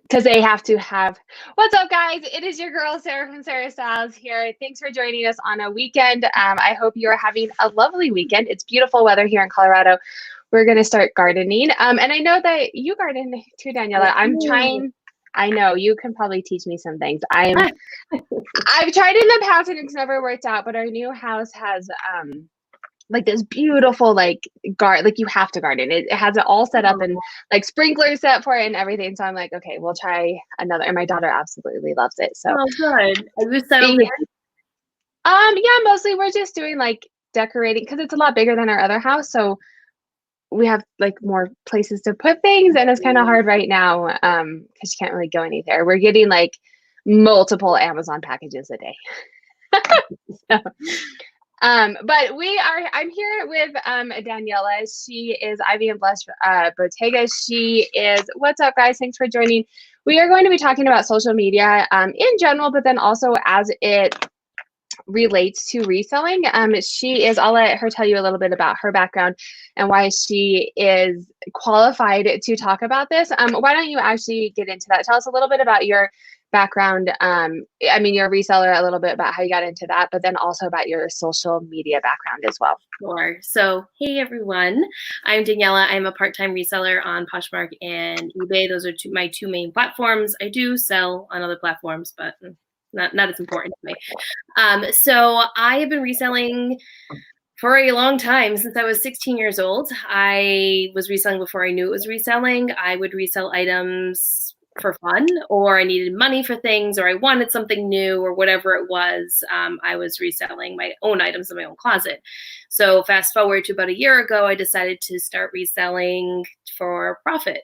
because they have to have. What's up, guys? It is your girl Sarah from Sarah Styles here. Thanks for joining us on a weekend. I hope you're having a lovely weekend. It's beautiful weather here in Colorado. We're going to start gardening. And I know that you garden too, Daniela. I'm trying. I know you can probably teach me some things. I've tried in the past and it's never worked out, but our new house has like this beautiful like you have to garden. It has it all set up and like sprinklers set for it and everything. So I'm like, okay, we'll try another. And my daughter absolutely loves it. So good. Are you settled in? Yeah, mostly we're just doing like decorating because it's a lot bigger than our other house. So we have like more places to put things, and it's kind of hard right now because you can't really go anywhere. We're getting like multiple Amazon packages a day. So, but I'm here with Daniela. She is Ivy and Blush Bottega. She is, what's up, guys? Thanks for joining. We are going to be talking about social media in general, but then also as it relates to reselling. I'll let her tell you a little bit about her background and why she is qualified to talk about this. Why don't you actually get into that? Tell us a little bit about your background. You're a reseller, a little bit about how you got into that, but then also about your social media background as well. Sure. So, hey everyone, I'm Daniela. I'm a part-time reseller on Poshmark and eBay. Those are my two main platforms. I do sell on other platforms, but not as important to me. So I have been reselling for a long time, since I was 16 years old. I was reselling before I knew it was reselling. I would resell items for fun, or I needed money for things, or I wanted something new, or whatever it was. I was reselling my own items in my own closet. So fast forward to about a year ago, I decided to start reselling for profit,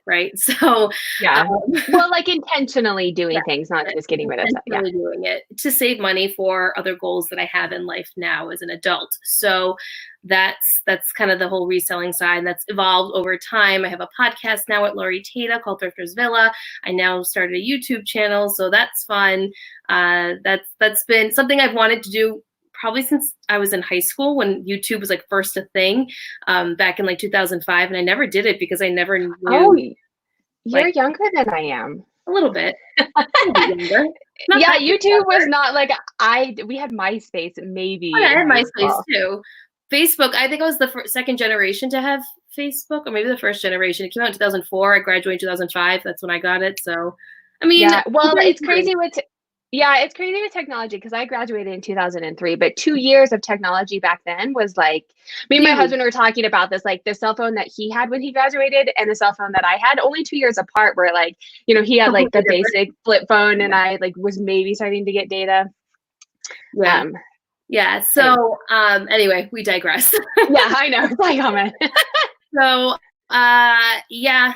right? So yeah, well, like intentionally doing things, not just getting rid of stuff. Yeah, doing it to save money for other goals that I have in life now as an adult. So that's kind of the whole reselling side that's evolved over time. I have a podcast now at Lori Tata called Thrifter's Villa. I now started a YouTube channel, so that's fun. That's been something I've wanted to do probably since I was in high school, when YouTube was like first a thing, back in like 2005, and I never did it because I never knew. Oh, you're younger than I am. A little bit. Younger. Yeah, YouTube was not like we had MySpace maybe. I had MySpace too. Facebook, I think I was the second generation to have Facebook, or maybe the first generation. It came out in 2004. I graduated in 2005. That's when I got it. So, I mean, yeah. Well, it's crazy with technology because I graduated in 2003, but 2 years of technology back then was like, me and my husband were talking about this, like the cell phone that he had when he graduated and the cell phone that I had, only 2 years apart, where like, he had like the basic flip phone and I like was maybe starting to get data. Yeah. So, anyway, we digress. Yeah, I know. It's like, oh man. So, yeah.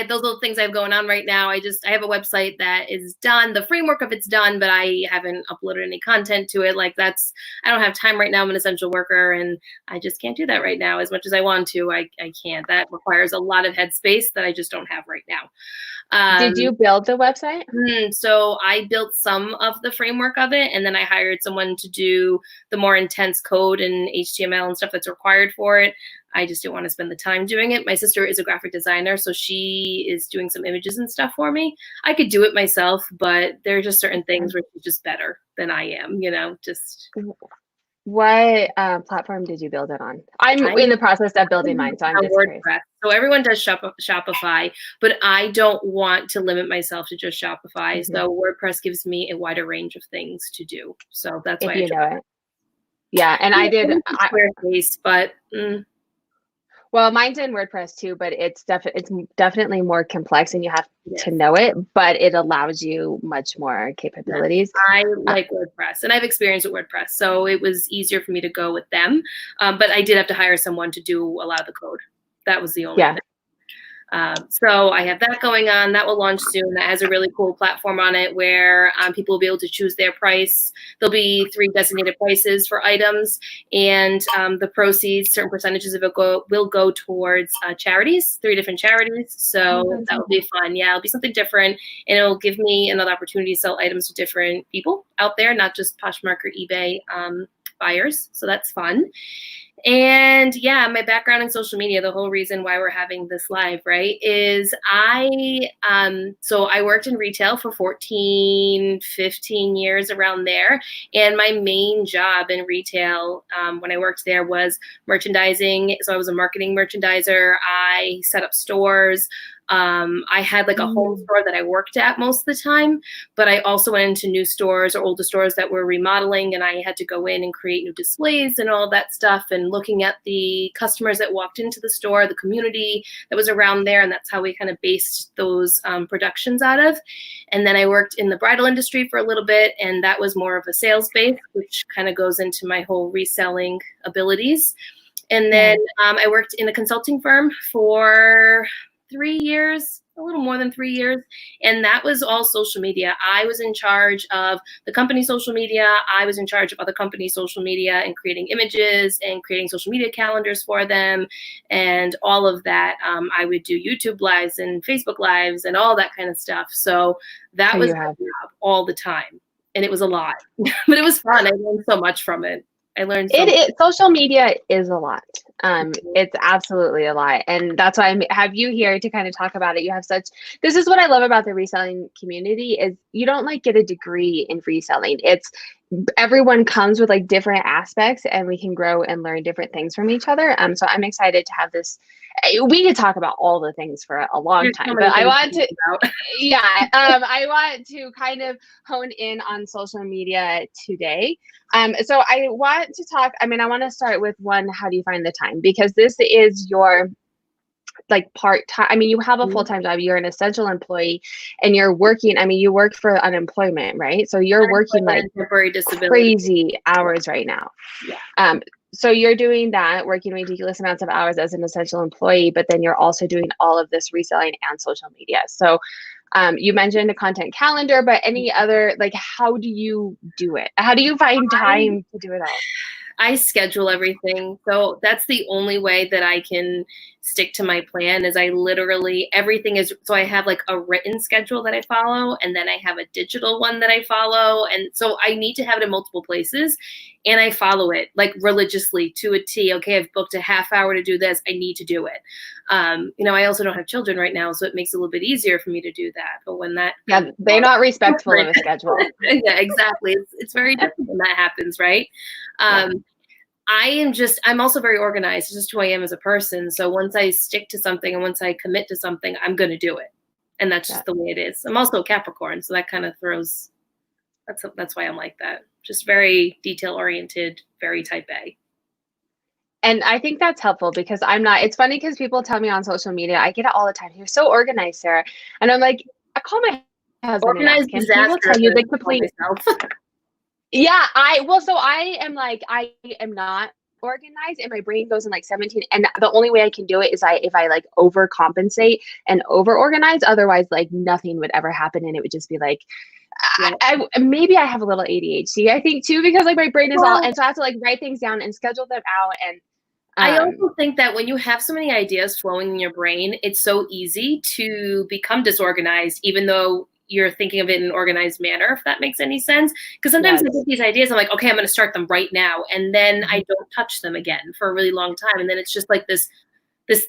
Those little things I have going on right now. I have a website that is done. The framework of it's done, but I haven't uploaded any content to it. Like I don't have time right now. I'm an essential worker and I just can't do that right now as much as I want to. I can't. That requires a lot of headspace that I just don't have right now. Did you build the website? So I built some of the framework of it, and then I hired someone to do the more intense code and HTML and stuff that's required for it. I just didn't want to spend the time doing it. My sister is a graphic designer, so she is doing some images and stuff for me. I could do it myself, but there are just certain things where she's just better than I am, just. What platform did you build it on? I'm in the process of building mine, so I'm just WordPress. Curious. So everyone does Shopify, but I don't want to limit myself to just Shopify. Mm-hmm. So WordPress gives me a wider range of things to do. So that's why you know it. Yeah, and I did Squarespace, but. Well, mine's in WordPress too, but it's definitely more complex and you have to know it, but it allows you much more capabilities. I like WordPress and I have experience with WordPress, so it was easier for me to go with them. But I did have to hire someone to do a lot of the code. That was the only thing. So I have that going on. That will launch soon. That has a really cool platform on it where people will be able to choose their price. There'll be 3 designated prices for items, and the proceeds, certain percentages of it will go towards charities, 3 different charities. So that will be fun. Yeah, it'll be something different, and it'll give me another opportunity to sell items to different people out there, not just Poshmark or eBay buyers. So that's fun. And yeah, my background in social media, the whole reason why we're having this live, right, is so I worked in retail for 14, 15 years around there. And my main job in retail when I worked there was merchandising. So I was a marketing merchandiser. I set up stores. I had like a home store that I worked at most of the time, but I also went into new stores or older stores that were remodeling, and I had to go in and create new displays and all that stuff, and looking at the customers that walked into the store, the community that was around there, and that's how we kind of based those productions out of. And then I worked in the bridal industry for a little bit, and that was more of a sales base, which kind of goes into my whole reselling abilities. And then I worked in a consulting firm for 3 years, a little more than 3 years. And that was all social media. I was in charge of the company's social media. I was in charge of other companies' social media and creating images and creating social media calendars for them and all of that. I would do YouTube lives and Facebook lives and all that kind of stuff. So that was my job all the time. And it was a lot, but it was fun. I learned so much from it. I learned so much. Social media is a lot. It's absolutely a lot. And that's why I have you here to kind of talk about it. You have this is what I love about the reselling community is you don't like get a degree in reselling. It's everyone comes with like different aspects and we can grow and learn different things from each other. So I'm excited to have this. We could talk about all the things for a long time, but I want to, I want to kind of hone in on social media today. So I want to talk, I want to start with one, how do you find the time? Because this is your like part-time, you have a full-time job, you're an essential employee and you're working, you work for unemployment, right? So you're working like crazy hours right now. Yeah. So you're doing that, working ridiculous amounts of hours as an essential employee, but then you're also doing all of this reselling and social media. So you mentioned a content calendar, but any other, like, how do you do it? How do you find time to do it all? I schedule everything. So that's the only way that I can stick to my plan is I literally, everything is, so I have like a written schedule that I follow, and then I have a digital one that I follow. And so I need to have it in multiple places, and I follow it like religiously to a T. Okay, I've booked a half hour to do this. I need to do it. I also don't have children right now, so it makes it a little bit easier for me to do that. But when that, they're not respectful of a schedule. Yeah, exactly. It's very different when that happens, right? I'm also very organized. It's just who I am as a person. So once I stick to something and once I commit to something, I'm going to do it. And that's just the way it is. I'm also a Capricorn, so that kind of throws, that's why I'm like that. Just very detail oriented, very type A. And I think that's helpful because I'm not, it's funny because people tell me on social media, I get it all the time. You're so organized, Sarah. And I'm like, I call my husband organized and ask him. He will tell you the complete. Yeah, I am not organized and my brain goes in like 17. And the only way I can do it is if I like overcompensate and over organize. Otherwise, like nothing would ever happen. And it would just be like, maybe I have a little ADHD, I think too, because like my brain is and so I have to like write things down and schedule them out. And I also think that when you have so many ideas flowing in your brain, it's so easy to become disorganized, even though you're thinking of it in an organized manner, if that makes any sense. Because sometimes I get these ideas, I'm like, okay, I'm going to start them right now. And then I don't touch them again for a really long time. And then it's just like this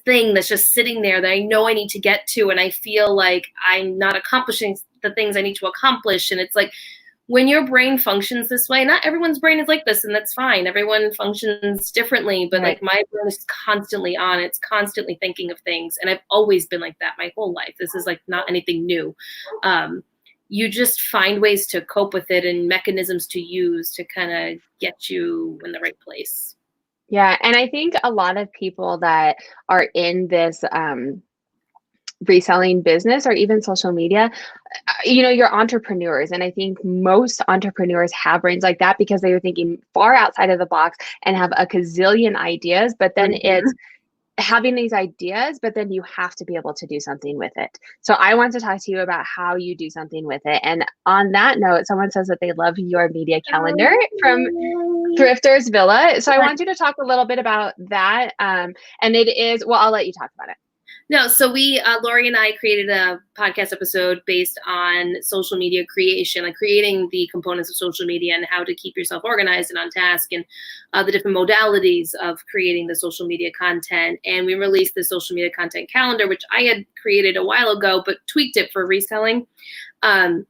thing that's just sitting there that I know I need to get to. And I feel like I'm not accomplishing the things I need to accomplish. And it's like, when your brain functions this way, not everyone's brain is like this, and that's fine. Everyone functions differently, but like my brain is constantly on. It's constantly thinking of things. And I've always been like that my whole life. This is like not anything new. You just find ways to cope with it and mechanisms to use to kind of get you in the right place. Yeah. And I think a lot of people that are in this, reselling business or even social media, you're entrepreneurs. And I think most entrepreneurs have brains like that because they are thinking far outside of the box and have a gazillion ideas, but then it's having these ideas, but then you have to be able to do something with it. So I want to talk to you about how you do something with it. And on that note, someone says that they love your media calendar from Thrifter's Villa. So I want you to talk a little bit about that. And it is, well, I'll let you talk about it. No, so Lori and I created a podcast episode based on social media creation, like creating the components of social media and how to keep yourself organized and on task, and the different modalities of creating the social media content. And we released the social media content calendar, which I had created a while ago, but tweaked it for reselling. And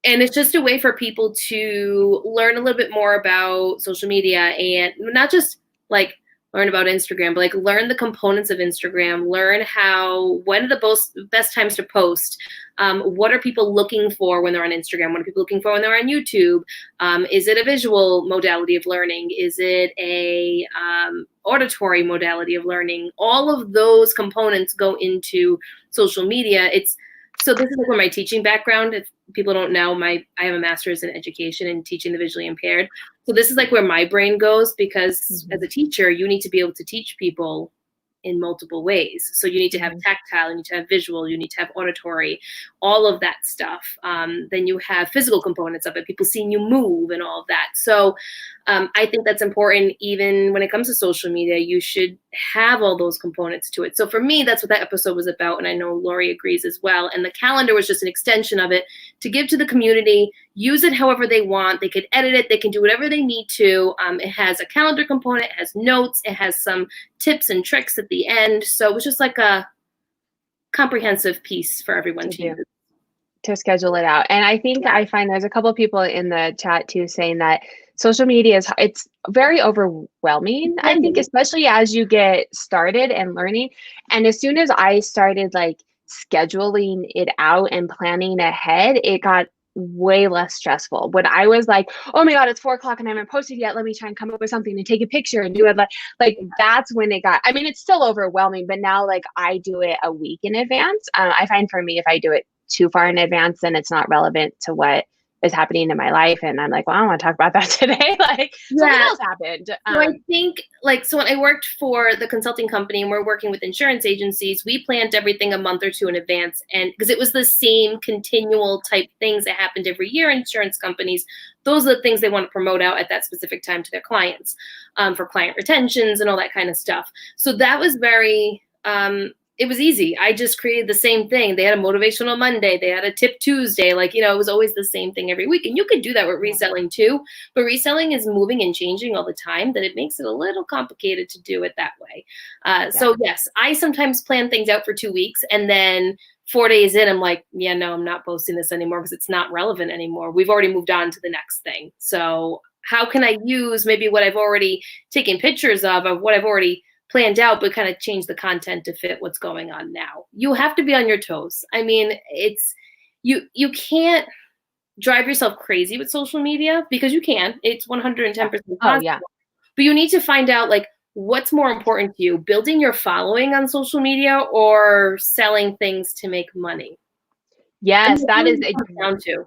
it's just a way for people to learn a little bit more about social media, and not just like learn about Instagram, but like learn the components of Instagram, learn when are the best times to post. What are people looking for when they're on Instagram? What are people looking for when they're on YouTube? Is it a visual modality of learning? Is it a auditory modality of learning? All of those components go into social media. So this is like where my teaching background, if people don't know, I have a master's in education and teaching the visually impaired. So this is like where my brain goes, because as a teacher, you need to be able to teach people in multiple ways. So you need to have tactile, you need to have visual, you need to have auditory, all of that stuff. Then you have physical components of it, people seeing you move and all of that. So I think that's important. Even when it comes to social media, you should have all those components to it. So for me, that's what that episode was about. And I know Lori agrees as well. And the calendar was just an extension of it to give to the community, use it however they want. They could edit it. They can do whatever they need to. It has a calendar component, it has notes, it has some tips and tricks at the end. So it was just like a comprehensive piece for everyone to use. To schedule it out. And I think I find there's a couple of people in the chat too saying that social media it's very overwhelming. I think, especially as you get started and learning. And as soon as I started like scheduling it out and planning ahead, it got way less stressful. When I was like, oh my God, it's 4 o'clock and I haven't posted yet. Let me try and come up with something and take a picture and do it. Like that's when it got, I mean, it's still overwhelming, but now like I do it a week in advance. I find for me, if I do it too far in advance, then it's not relevant to what is happening in my life. And I'm like, well, I don't want to talk about that today. Like something else happened. So I think so when I worked for the consulting company and we're working with insurance agencies, we planned everything a month or two in advance. And because it was the same continual type things that happened every year in insurance companies, those are the things they want to promote out at that specific time to their clients, for client retentions and all that kind of stuff. So that was very, it was easy. I just created the same thing. They had a motivational Monday. They had a tip Tuesday. Like, it was always the same thing every week. And you could do that with reselling too. But reselling is moving and changing all the time, that it makes it a little complicated to do it that way. So yes, I sometimes plan things out for 2 weeks. And then 4 days in, I'm like, yeah, no, I'm not posting this anymore because it's not relevant anymore. We've already moved on to the next thing. So how can I use maybe what I've already taken pictures of what I've already planned out, but kind of change the content to fit what's going on now? You have to be on your toes. I mean, you can't drive yourself crazy with social media, because you can. It's 110% possible. Oh, yeah. But you need to find out like what's more important to you, building your following on social media or selling things to make money. Yes, that is down to.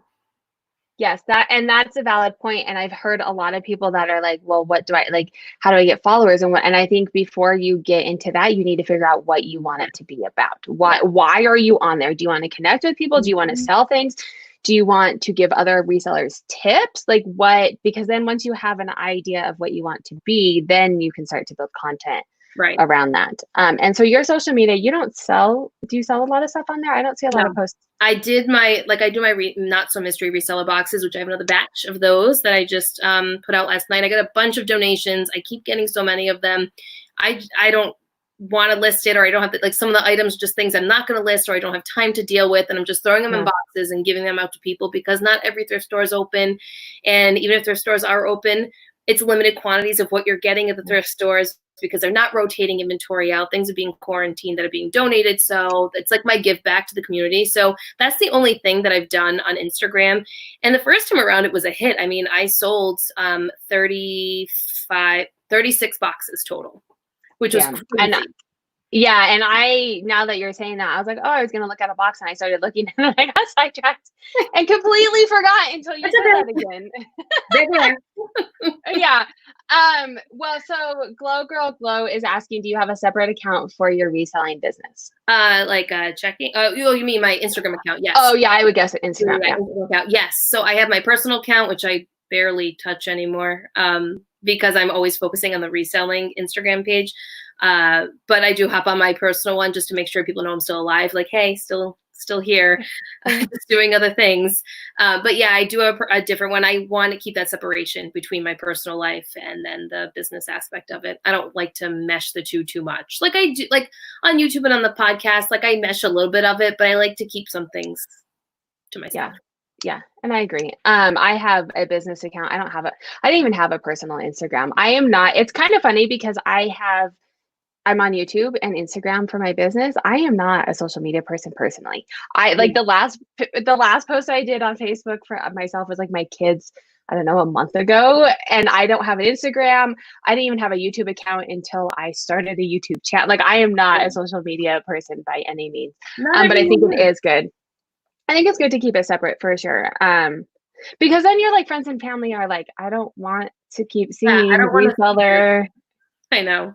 Yes, that's a valid point. And I've heard a lot of people that are like, well, what do I like? How do I get followers? And I think before you get into that, you need to figure out what you want it to be about. Why are you on there? Do you want to connect with people? Do you want to sell things? Do you want to give other resellers tips? Like what? Because then once you have an idea of what you want to be, then you can start to build content around that. And so your social media, do you sell a lot of stuff on there? I don't see a lot of posts. I do my not so mystery reseller boxes, which I have another batch of those that I just put out last night. I got a bunch of donations. I keep getting so many of them. I don't want to list it, or I don't have to, like, some of the items, just things I'm not going to list, or I don't have time to deal with. And I'm just throwing them in boxes and giving them out to people, because not every thrift store is open. And even if thrift stores are open, it's limited quantities of what you're getting at the thrift stores, because they're not rotating inventory out. Things are being quarantined that are being donated. So it's like my give back to the community. So that's the only thing that I've done on Instagram. And the first time around, it was a hit. I mean, I sold 36 boxes total, which was crazy. And I, now that you're saying that, I was like, oh, I was going to look at a box, and I started looking and I got sidetracked and completely forgot until you said that again. Yeah. Well, so Glow Girl Glow is asking, do you have a separate account for your reselling business? Like checking. Oh, you mean my Instagram account? Yes. Oh yeah, I would guess Instagram. Instagram account. Yes. So I have my personal account, which I barely touch anymore, because I'm always focusing on the reselling Instagram page. But I do hop on my personal one just to make sure people know I'm still alive. Like, hey, still here, just doing other things. But yeah, I do a different one. I want to keep that separation between my personal life and then the business aspect of it. I don't like to mesh the two too much. Like I do, like on YouTube and on the podcast, like I mesh a little bit of it, but I like to keep some things to myself. Yeah, and I agree. I have a business account. I didn't even have a personal Instagram. It's kind of funny because I'm on YouTube and Instagram for my business. I am not a social media person personally. I like the last post I did on Facebook for myself was like my kids, I don't know, a month ago, and I don't have an Instagram. I didn't even have a YouTube account until I started a YouTube chat. Like I am not a social media person by any means. But I think it is good. I think it's good to keep it separate for sure. Because then your like friends and family are like, I don't want to keep seeing reseller. I know.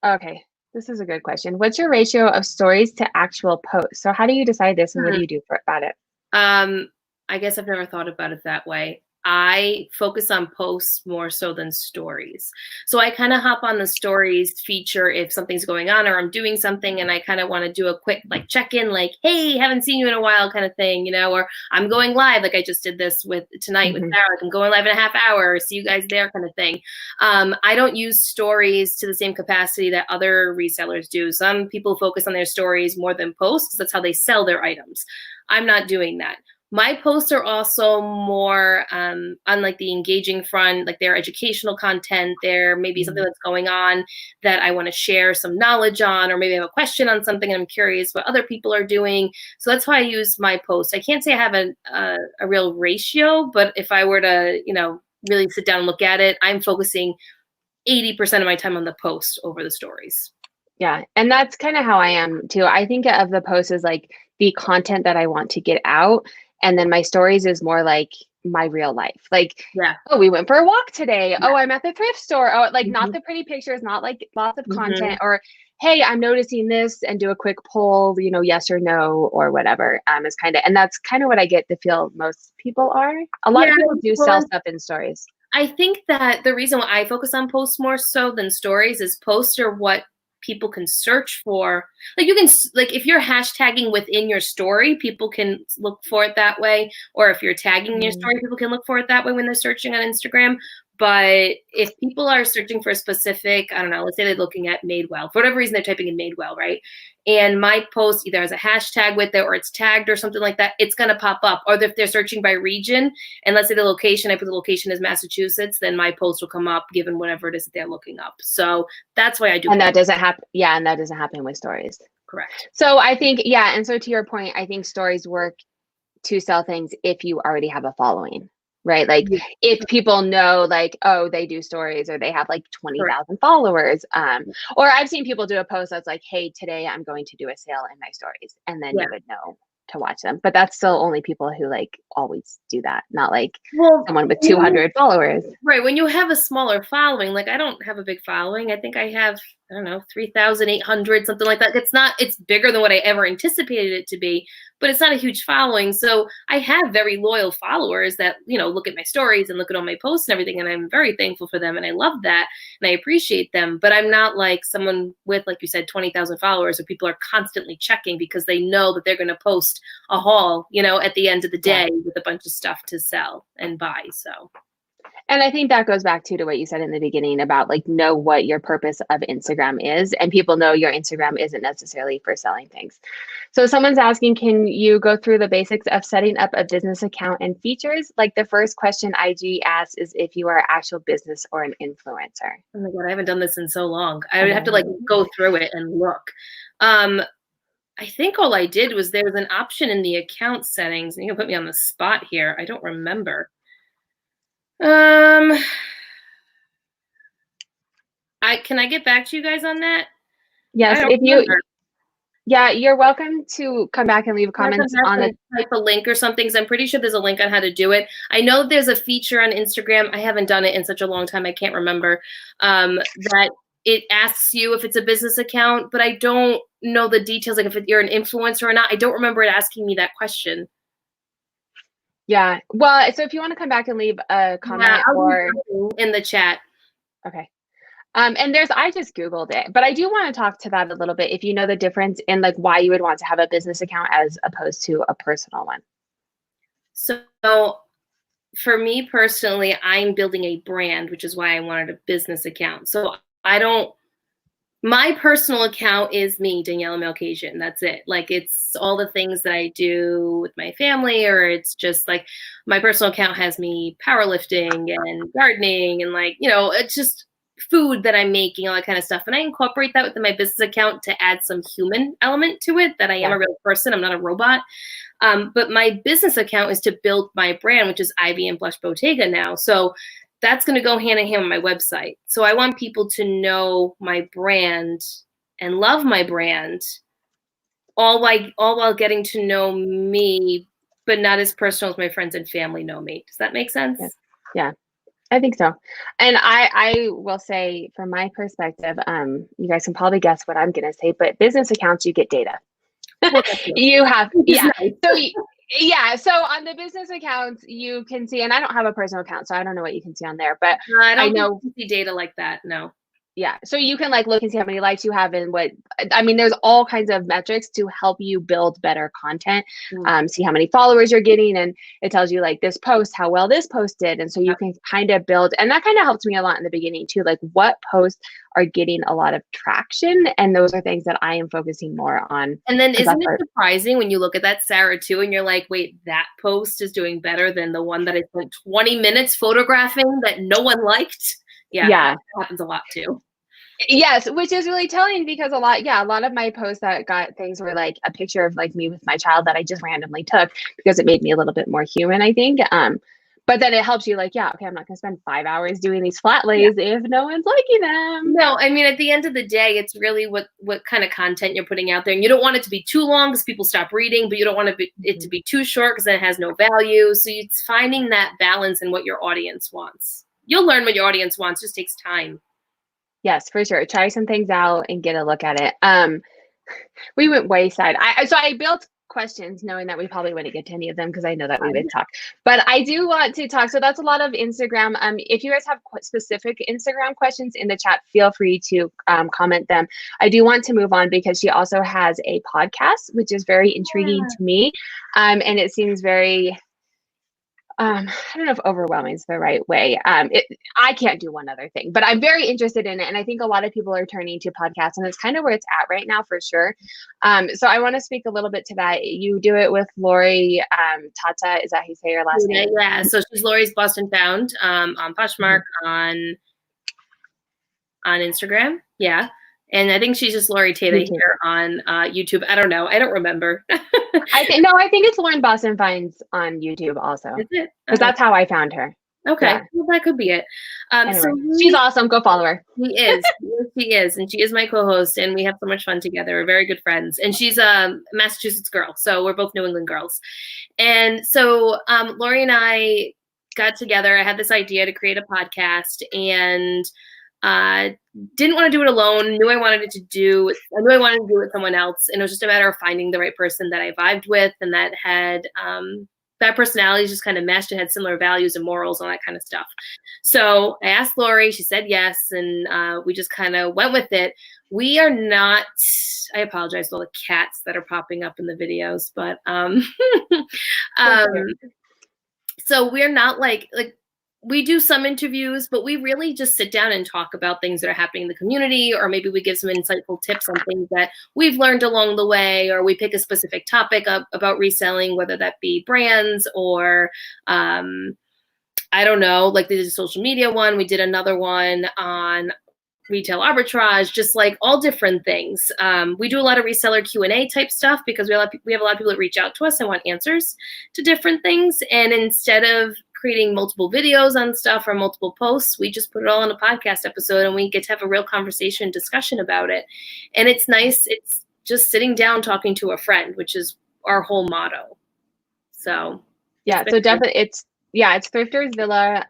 Okay, this is a good question. What's your ratio of stories to actual posts? So how do you decide this, and what do you do about it? I guess I've never thought about it that way. I focus on posts more so than stories. So I kind of hop on the stories feature if something's going on or I'm doing something and I kind of want to do a quick like check-in, like, hey, haven't seen you in a while kind of thing, you know, or I'm going live. Like I just did this with tonight with Sarah. Like I'm going live in a half hour. See you guys there kind of thing. I don't use stories to the same capacity that other resellers do. Some people focus on their stories more than posts because that's how they sell their items. I'm not doing that. My posts are also more on like the engaging front, like their educational content. There may be something that's going on that I want to share some knowledge on, or maybe I have a question on something and I'm curious what other people are doing. So that's why I use my posts. I can't say I have a real ratio, but if I were to, you know, really sit down and look at it, I'm focusing 80% of my time on the post over the stories. Yeah, and that's kind of how I am too. I think of the posts as like the content that I want to get out. And then my stories is more like my real life. Like, oh, we went for a walk today. Yeah. Oh, I'm at the thrift store. Oh, like not the pretty pictures, not like lots of content, or hey, I'm noticing this, and do a quick poll, you know, yes or no or whatever. Is kind of, and that's kind of what I get to feel most people are. A lot of people do sell stuff in stories. I think that the reason why I focus on posts more so than stories is posts are what people can search for. Like you can, like if you're hashtagging within your story, people can look for it that way. Or if you're tagging your story, people can look for it that way when they're searching on Instagram. But if people are searching for a specific, I don't know, let's say they're looking at Madewell, for whatever reason they're typing in Madewell, right? And my post either has a hashtag with it or it's tagged or something like that, it's going to pop up. Or if they're searching by region, and let's say the location, I put the location as Massachusetts, then my post will come up given whatever it is that they're looking up. So that's why I do. And that doesn't happen. Yeah, and that doesn't happen with stories. Correct. So I think, yeah, and so to your point, I think stories work to sell things if you already have a following. Right? Like if people know like, oh, they do stories or they have like 20,000 followers. Or I've seen people do a post that's like, hey, today I'm going to do a sale in my stories. And then you would know to watch them. But that's still only people who like always do that. Not like someone with 200 followers. Right. When you have a smaller following, like I don't have a big following. I think I have, I don't know, 3,800, something like that. It's bigger than what I ever anticipated it to be, but it's not a huge following. So I have very loyal followers that, you know, look at my stories and look at all my posts and everything. And I'm very thankful for them. And I love that. And I appreciate them. But I'm not like someone with, like you said, 20,000 followers, or people are constantly checking because they know that they're going to post a haul, you know, at the end of the day with a bunch of stuff to sell and buy. So. And I think that goes back to what you said in the beginning about like, know what your purpose of Instagram is, and people know your Instagram isn't necessarily for selling things. So someone's asking, can you go through the basics of setting up a business account and features? Like the first question IG asks is if you are an actual business or an influencer. Oh my God, I haven't done this in so long. I would have to like go through it and look. I think all I did was there was an option in the account settings, and you can put me on the spot here. I don't remember. Can I get back to you guys on that? Yes, if you, yeah, you're welcome to come back and leave comments on it. Type a link or something, because I'm pretty sure there's a link on how to do it. I know there's a feature on Instagram. I haven't done it in such a long time. I can't remember that it asks you if it's a business account, but I don't know the details, like if you're an influencer or not. I don't remember it asking me that question. Yeah. Well, so if you want to come back and leave a comment or in the chat. Okay. And I just Googled it, but I do want to talk to that a little bit. If you know the difference in like why you would want to have a business account as opposed to a personal one. So for me personally, I'm building a brand, which is why I wanted a business account. So my personal account is me, Daniela Melkasian. That's it. Like, it's all the things that I do with my family, or it's just like my personal account has me powerlifting and gardening and like, it's just food that I'm making, all that kind of stuff. And I incorporate that within my business account to add some human element to it, that I am a real person. I'm not a robot. But my business account is to build my brand, which is Ivy and Blush Bottega now. So that's going to go hand in hand with my website. So I want people to know my brand and love my brand, all while getting to know me, but not as personal as my friends and family know me. Does that make sense? Yeah, I think so. And I will say, from my perspective, you guys can probably guess what I'm going to say, but business accounts, you get data. You have, yeah. So on the business accounts, you can see, and I don't have a personal account, so I don't know what you can see on there, but I know you can see data like that. No. Yeah. So you can like look and see how many likes you have and there's all kinds of metrics to help you build better content, see how many followers you're getting. And it tells you like this post, how well this post did. And so you can kind of build, and that kind of helps me a lot in the beginning too, like what posts are getting a lot of traction. And those are things that I am focusing more on. And then isn't it surprising when you look at that, Sarah, too, and you're like, wait, that post is doing better than the one that I spent 20 minutes photographing that no one liked? Yeah, that happens a lot too. Yes, which is really telling, because a lot of my posts that got things were like a picture of like me with my child that I just randomly took because it made me a little bit more human, I think. But then it helps you like, okay, I'm not going to spend 5 hours doing these flat lays if no one's liking them. No, I mean, at the end of the day, it's really what kind of content you're putting out there. And you don't want it to be too long because people stop reading, but you don't want it to be too short because then it has no value. So it's finding that balance in what your audience wants. You'll learn what your audience wants. It just takes time. Yes, for sure. Try some things out and get a look at it. We went wayside. So I built questions knowing that we probably wouldn't get to any of them because I know that we would talk. But I do want to talk. So that's a lot of Instagram. If you guys have specific Instagram questions in the chat, feel free to comment them. I do want to move on because she also has a podcast, which is very intriguing to me. And it seems very... I don't know if overwhelming is the right way. I can't do one other thing, but I'm very interested in it. And I think a lot of people are turning to podcasts, and it's kind of where it's at right now for sure. So I want to speak a little bit to that. You do it with Lori Tata. Is that how you say your last name? Yeah. So she's Lori's Boston Found on Poshmark, on Instagram. Yeah. And I think she's just Lori Tata here on YouTube. I don't know. I don't remember. I think it's Lauren Boston Finds on YouTube also. Is it? Because that's how I found her. Okay. Yeah. Well, that could be it. Anyway, so she's awesome. Go follow her. She is. She is. And she is my co-host, and we have so much fun together. We're very good friends. And she's a Massachusetts girl. So we're both New England girls. And so Lori and I got together. I had this idea to create a podcast, and didn't want to do it alone. Knew I wanted to do it with someone else. And it was just a matter of finding the right person that I vibed with and that had that personality just kind of meshed and had similar values and morals and all that kind of stuff. So I asked Lori, she said yes, and we just kind of went with it. We are not, I apologize for all the cats that are popping up in the videos, but so we're not like we do some interviews, but we really just sit down and talk about things that are happening in the community, or maybe we give some insightful tips on things that we've learned along the way, or we pick a specific topic about reselling, whether that be brands or, I don't know, like they did a social media one. We did another one on retail arbitrage, just like all different things. We do a lot of reseller Q&A type stuff because we have a lot of people that reach out to us and want answers to different things. And instead of creating multiple videos on stuff or multiple posts, we just put it all in a podcast episode, and we get to have a real conversation, discussion about it. And it's nice. It's just sitting down talking to a friend, which is our whole motto. So yeah, so definitely Yeah, it's Thrifters Villa.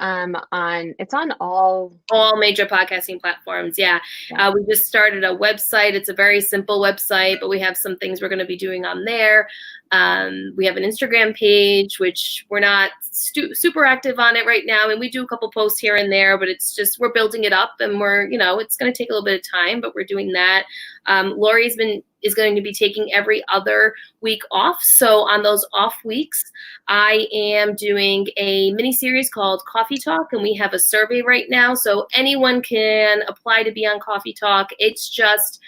It's on All major podcasting platforms. Yeah. yeah. We just started a website. It's a very simple website, but we have some things we're going to be doing on there. We have an Instagram page, which we're not super active on it right now. And we do a couple posts here and there, but it's just, we're building it up, and it's going to take a little bit of time, but we're doing that. Lori is going to be taking every other week off. So on those off weeks, I am doing a mini series called Coffee Talk, and we have a survey right now. So anyone can apply to be on Coffee Talk. It's just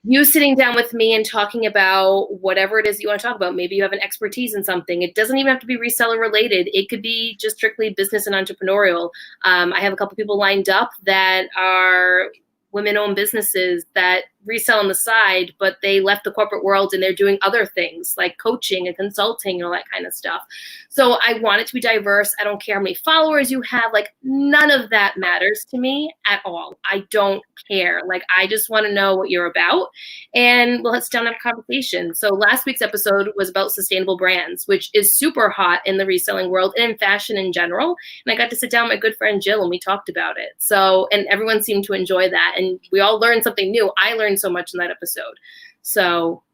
you sitting down with me and talking about whatever it is you want to talk about. Maybe you have an expertise in something. It doesn't even have to be reseller related. It could be just strictly business and entrepreneurial. I have a couple people lined up that are women-owned businesses that resell on the side, but they left the corporate world and they're doing other things like coaching and consulting and all that kind of stuff. So I want it to be diverse. I don't care how many followers you have. Like, none of that matters to me at all. I don't care. Like, I just want to know what you're about, and let's sit down and have a conversation. So last week's episode was about sustainable brands, which is super hot in the reselling world and in fashion in general. And I got to sit down with my good friend Jill, and we talked about it. So, and everyone seemed to enjoy that, and we all learned something new. I learned so much in that episode. So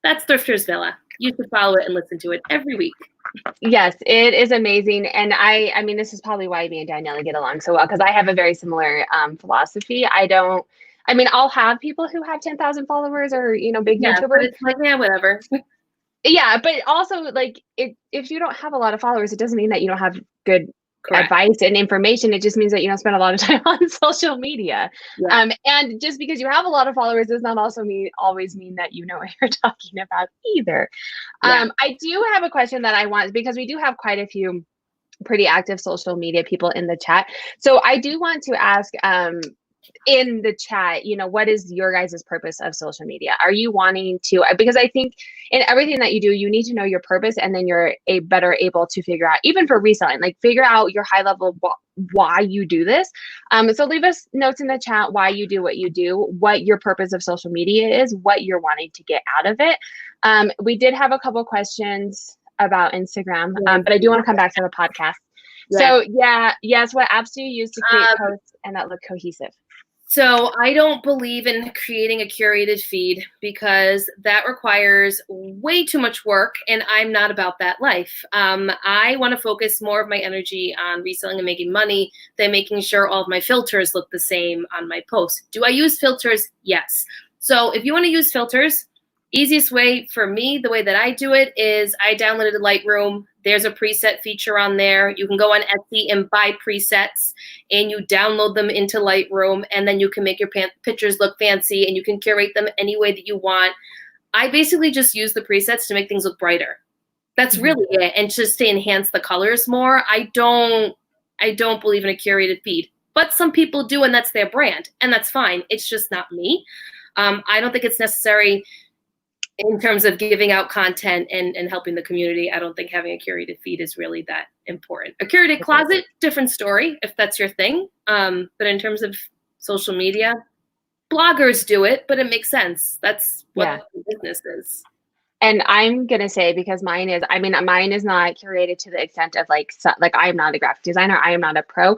that's Thrifters Villa. You should follow it and listen to it every week. Yes, it is amazing. And I mean, this is probably why me and Daniela get along so well, because I have a very similar philosophy. I'll have people who have 10,000 followers or, big YouTubers. But it's like, yeah, whatever. Yeah, but also, like, if you don't have a lot of followers, it doesn't mean that you don't have good advice and information. It just means that you don't spend a lot of time on social media. Yeah. And just because you have a lot of followers does not also always mean that you know what you're talking about either. Yeah. I do have a question that I want, because we do have quite a few pretty active social media people in the chat. So I do want to ask, in the chat, what is your guys' purpose of social media? Are you wanting to, because I think in everything that you do, you need to know your purpose, and then you're better able to figure out, even for reselling, like figure out your high level why you do this. So leave us notes in the chat why you do what you do, what your purpose of social media is, what you're wanting to get out of it. We did have a couple questions about Instagram, but I do want to come back to the podcast. So yes, what apps do you use to create posts and that look cohesive? So I don't believe in creating a curated feed, because that requires way too much work, and I'm not about that life. I want to focus more of my energy on reselling and making money than making sure all of my filters look the same on my posts. Do I use filters? Yes. So if you want to use filters, easiest way for me, the way that I do it, is I downloaded Lightroom. There's a preset feature on there. You can go on Etsy and buy presets, and you download them into Lightroom, and then you can make your pictures look fancy, and you can curate them any way that you want. I basically just use the presets to make things look brighter. That's really it, and just to enhance the colors more. I don't believe in a curated feed, but some people do, and that's their brand, and that's fine. It's just not me. I don't think it's necessary in terms of giving out content and helping the community. I don't think having a curated feed is really that important. A curated closet, different story, if that's your thing. But in terms of social media, bloggers do it, but it makes sense. That's what the business is. And I'm going to say, because mine is not curated to the extent of like I'm not a graphic designer. I am not a pro.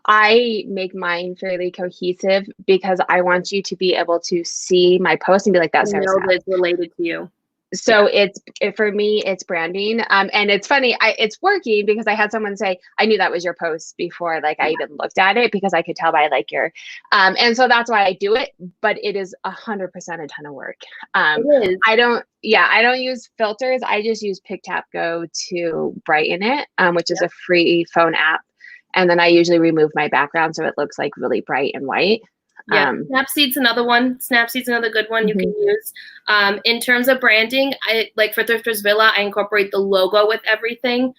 I make mine fairly cohesive because I want you to be able to see my post and be like, that's know that it's related to you. So for me, it's branding. And it's funny, it's working, because I had someone say, I knew that was your post before, like I even looked at it, because I could tell by like your, and so that's why I do it, but it is 100% a ton of work. It is. I don't use filters. I just use PicTapGo to brighten it, which is a free phone app. And then I usually remove my background so it looks like really bright and white. Yeah, Snapseed's another one. Snapseed's another good one you can use. In terms of branding, I like for Thrifters Villa, I incorporate the logo with everything.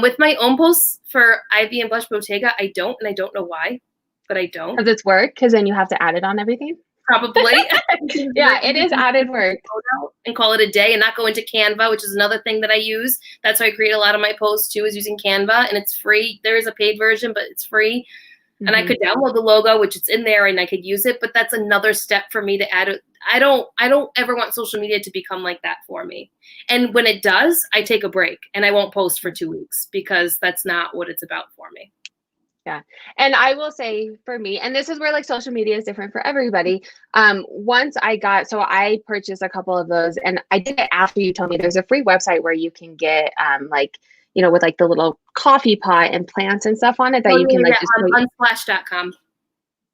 With my own posts for Ivy and Blush Bottega, I don't, and I don't know why, but I don't. Does it work? Because then you have to add it on everything? Probably. Yeah, it is added work. And call it a day, and not go into Canva, which is another thing that I use. That's how I create a lot of my posts too, is using Canva, and it's free. There is a paid version, but it's free. And I could download the logo, which it's in there, and I could use it. But that's another step for me to add I don't ever want social media to become like that for me. And when it does, I take a break and I won't post for 2 weeks because that's not what it's about for me. Yeah. And I will say for me, and this is where like social media is different for everybody. Once so I purchased a couple of those, and I did it after you told me there's a free website where you can get like, with like the little coffee pot and plants and stuff on it that you can like just put. Unsplash.com.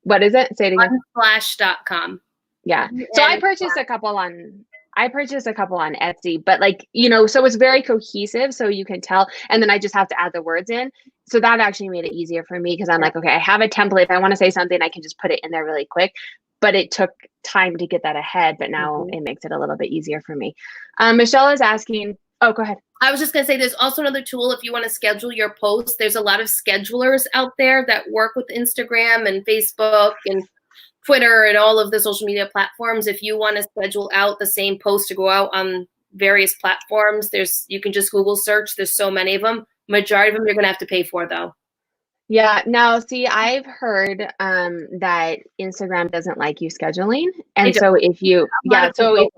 What is it? Say it again. Unsplash.com. Yeah. So I purchased a couple on Etsy, but like, so it's very cohesive, so you can tell. And then I just have to add the words in. So that actually made it easier for me because I'm like, okay, I have a template. If I want to say something, I can just put it in there really quick. But it took time to get that ahead, but now it makes it a little bit easier for me. Michelle is asking, oh, go ahead. I was just going to say there's also another tool if you want to schedule your posts. There's a lot of schedulers out there that work with Instagram and Facebook and Twitter and all of the social media platforms. If you want to schedule out the same post to go out on various platforms, you can just Google search. There's so many of them. Majority of them you're going to have to pay for though. Yeah. Now, see, I've heard that Instagram doesn't like you scheduling. And so if you, and so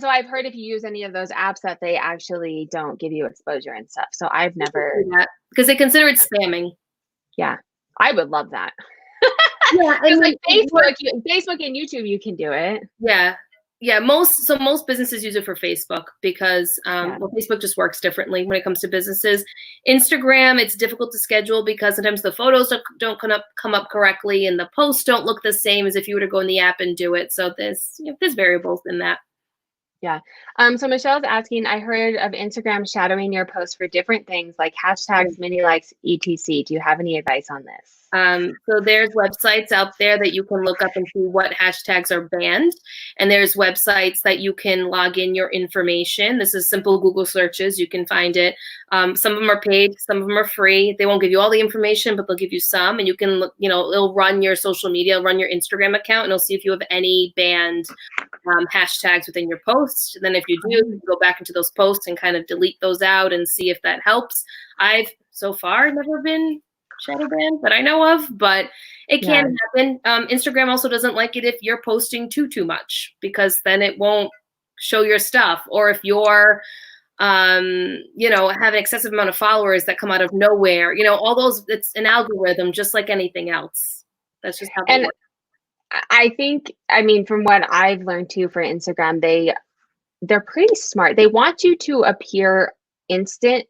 I've heard if you use any of those apps that they actually don't give you exposure and stuff. So I've never. Because they consider it spamming. Yeah. I would love that. Yeah, and like Facebook and YouTube, you can do it. Yeah. Most businesses use it for Facebook because Facebook just works differently when it comes to businesses. Instagram, it's difficult to schedule because sometimes the photos don't come up correctly and the posts don't look the same as if you were to go in the app and do it. So there's variables in that. Yeah. So Michelle's asking, I heard of Instagram shadowing your posts for different things like hashtags, mini likes, etc. Do you have any advice on this? So there's websites out there that you can look up and see what hashtags are banned. And there's websites that you can log in your information. This is simple Google searches. You can find it. Some of them are paid. Some of them are free. They won't give you all the information, but they'll give you some. And you can look, it'll run your social media, run your Instagram account, and it'll see if you have any banned hashtags within your posts. And then if you do, you go back into those posts and kind of delete those out and see if that helps. I've so far never been shadow banned that I know of, but it can happen. Instagram also doesn't like it if you're posting too much because then it won't show your stuff. Or if you're, have an excessive amount of followers that come out of nowhere, all those, it's an algorithm just like anything else. That's just how it works. I think, from what I've learned too for Instagram, they're pretty smart. They want you to appear instant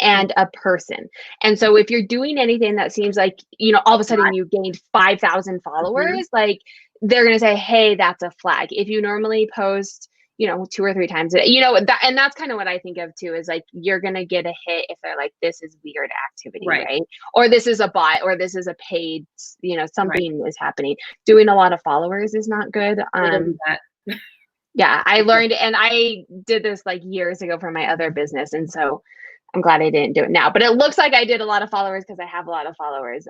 and a person. And so if you're doing anything that seems like, all of a sudden you gained 5,000 followers, like they're going to say, hey, that's a flag. If you normally post, 2 or 3 times a day, and that's kind of what I think of too, is like, you're going to get a hit if they're like, this is weird activity, right? Or this is a bot, or this is a paid, something is happening. Doing a lot of followers is not good. Yeah, I learned, and I did this like years ago for my other business. And so I'm glad I didn't do it now, but it looks like I did a lot of followers because I have a lot of followers.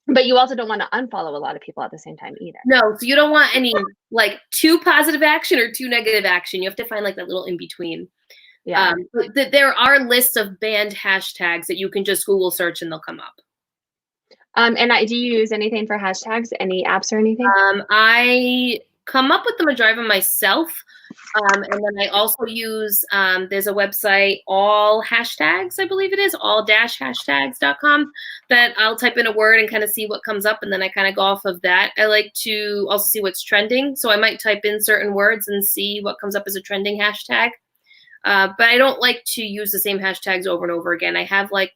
But you also don't want to unfollow a lot of people at the same time either. No, so you don't want any like too positive action or too negative action. You have to find like that little in between. Yeah. But there are lists of banned hashtags that you can just Google search and they'll come up. And do you use anything for hashtags? Any apps or anything? I come up with the majority of them myself. And then I also use, there's a website, all hashtags, I believe it is, all-hashtags.com, that I'll type in a word and kind of see what comes up. And then I kind of go off of that. I like to also see what's trending. So I might type in certain words and see what comes up as a trending hashtag. But I don't like to use the same hashtags over and over again. I have like,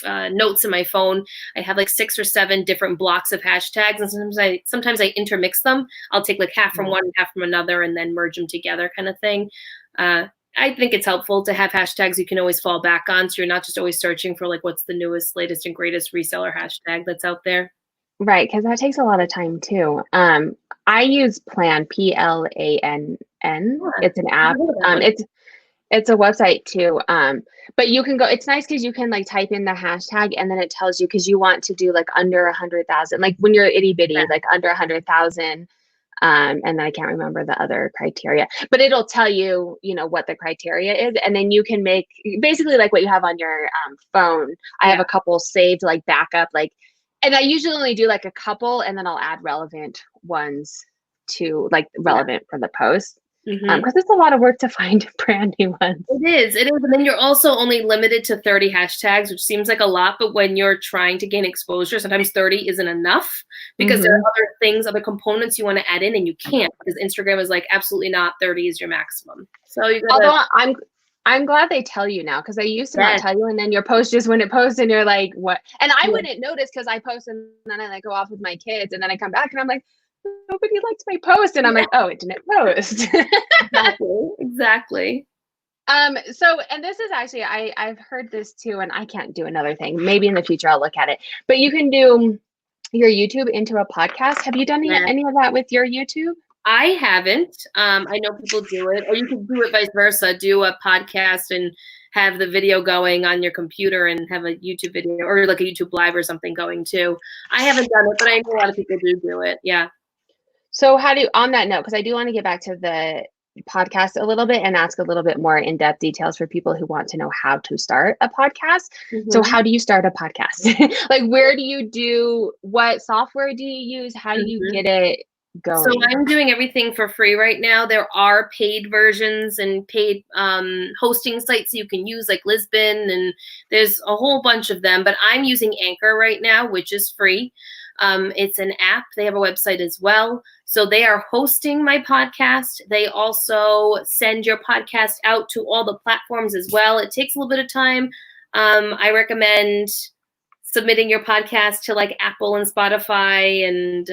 notes in my phone. I have like 6 or 7 different blocks of hashtags, and sometimes I intermix them. I'll take like half from one and half from another and then merge them together kind of thing. I think it's helpful to have hashtags you can always fall back on, so you're not just always searching for like what's the newest, latest, and greatest reseller hashtag that's out there. Right, because that takes a lot of time too. I use Plan, PLANN. It's an app. It's a website too. But you can go, it's nice because you can like type in the hashtag and then it tells you, because you want to do like under 100,000, like when you're itty bitty, like under 100,000. And then I can't remember the other criteria, but it'll tell you, what the criteria is. And then you can make basically like what you have on your phone. I have a couple saved, like backup, and I usually only do like a couple and then I'll add relevant ones to like relevant for the post. Mm-hmm. Because it's a lot of work to find brand new ones. It is. And then you're also only limited to 30 hashtags, which seems like a lot, but when you're trying to gain exposure, sometimes 30 isn't enough because there are other things, other components you want to add in, and you can't because Instagram is like, absolutely not, 30 is your maximum. So you gotta. Although I'm glad they tell you now, because they used to not tell you, and then your post just wouldn't post, and you're like, what? And I wouldn't notice because I post and then I like go off with my kids, and then I come back and I'm like, nobody liked my post, and I'm like, oh, it didn't post. Exactly. So, and this is actually, I've heard this too, and I can't do another thing. Maybe in the future I'll look at it, but you can do your YouTube into a podcast. Have you done any of that with your YouTube? I haven't. I know people do it, or you can do it vice versa. Do a podcast and have the video going on your computer and have a YouTube video or like a YouTube live or something going too. I haven't done it, but I know a lot of people do it. Yeah. So on that note, because I do want to get back to the podcast a little bit and ask a little bit more in-depth details for people who want to know how to start a podcast. So how do you start a podcast? Like, what software do you use? How do you get it going? So I'm doing everything for free right now. There are paid versions and paid hosting sites you can use, like Lisbon, and there's a whole bunch of them, but I'm using Anchor right now, which is free. It's an app. They have a website as well. So they are hosting my podcast. They also send your podcast out to all the platforms as well. It takes a little bit of time. I recommend submitting your podcast to like Apple and Spotify and,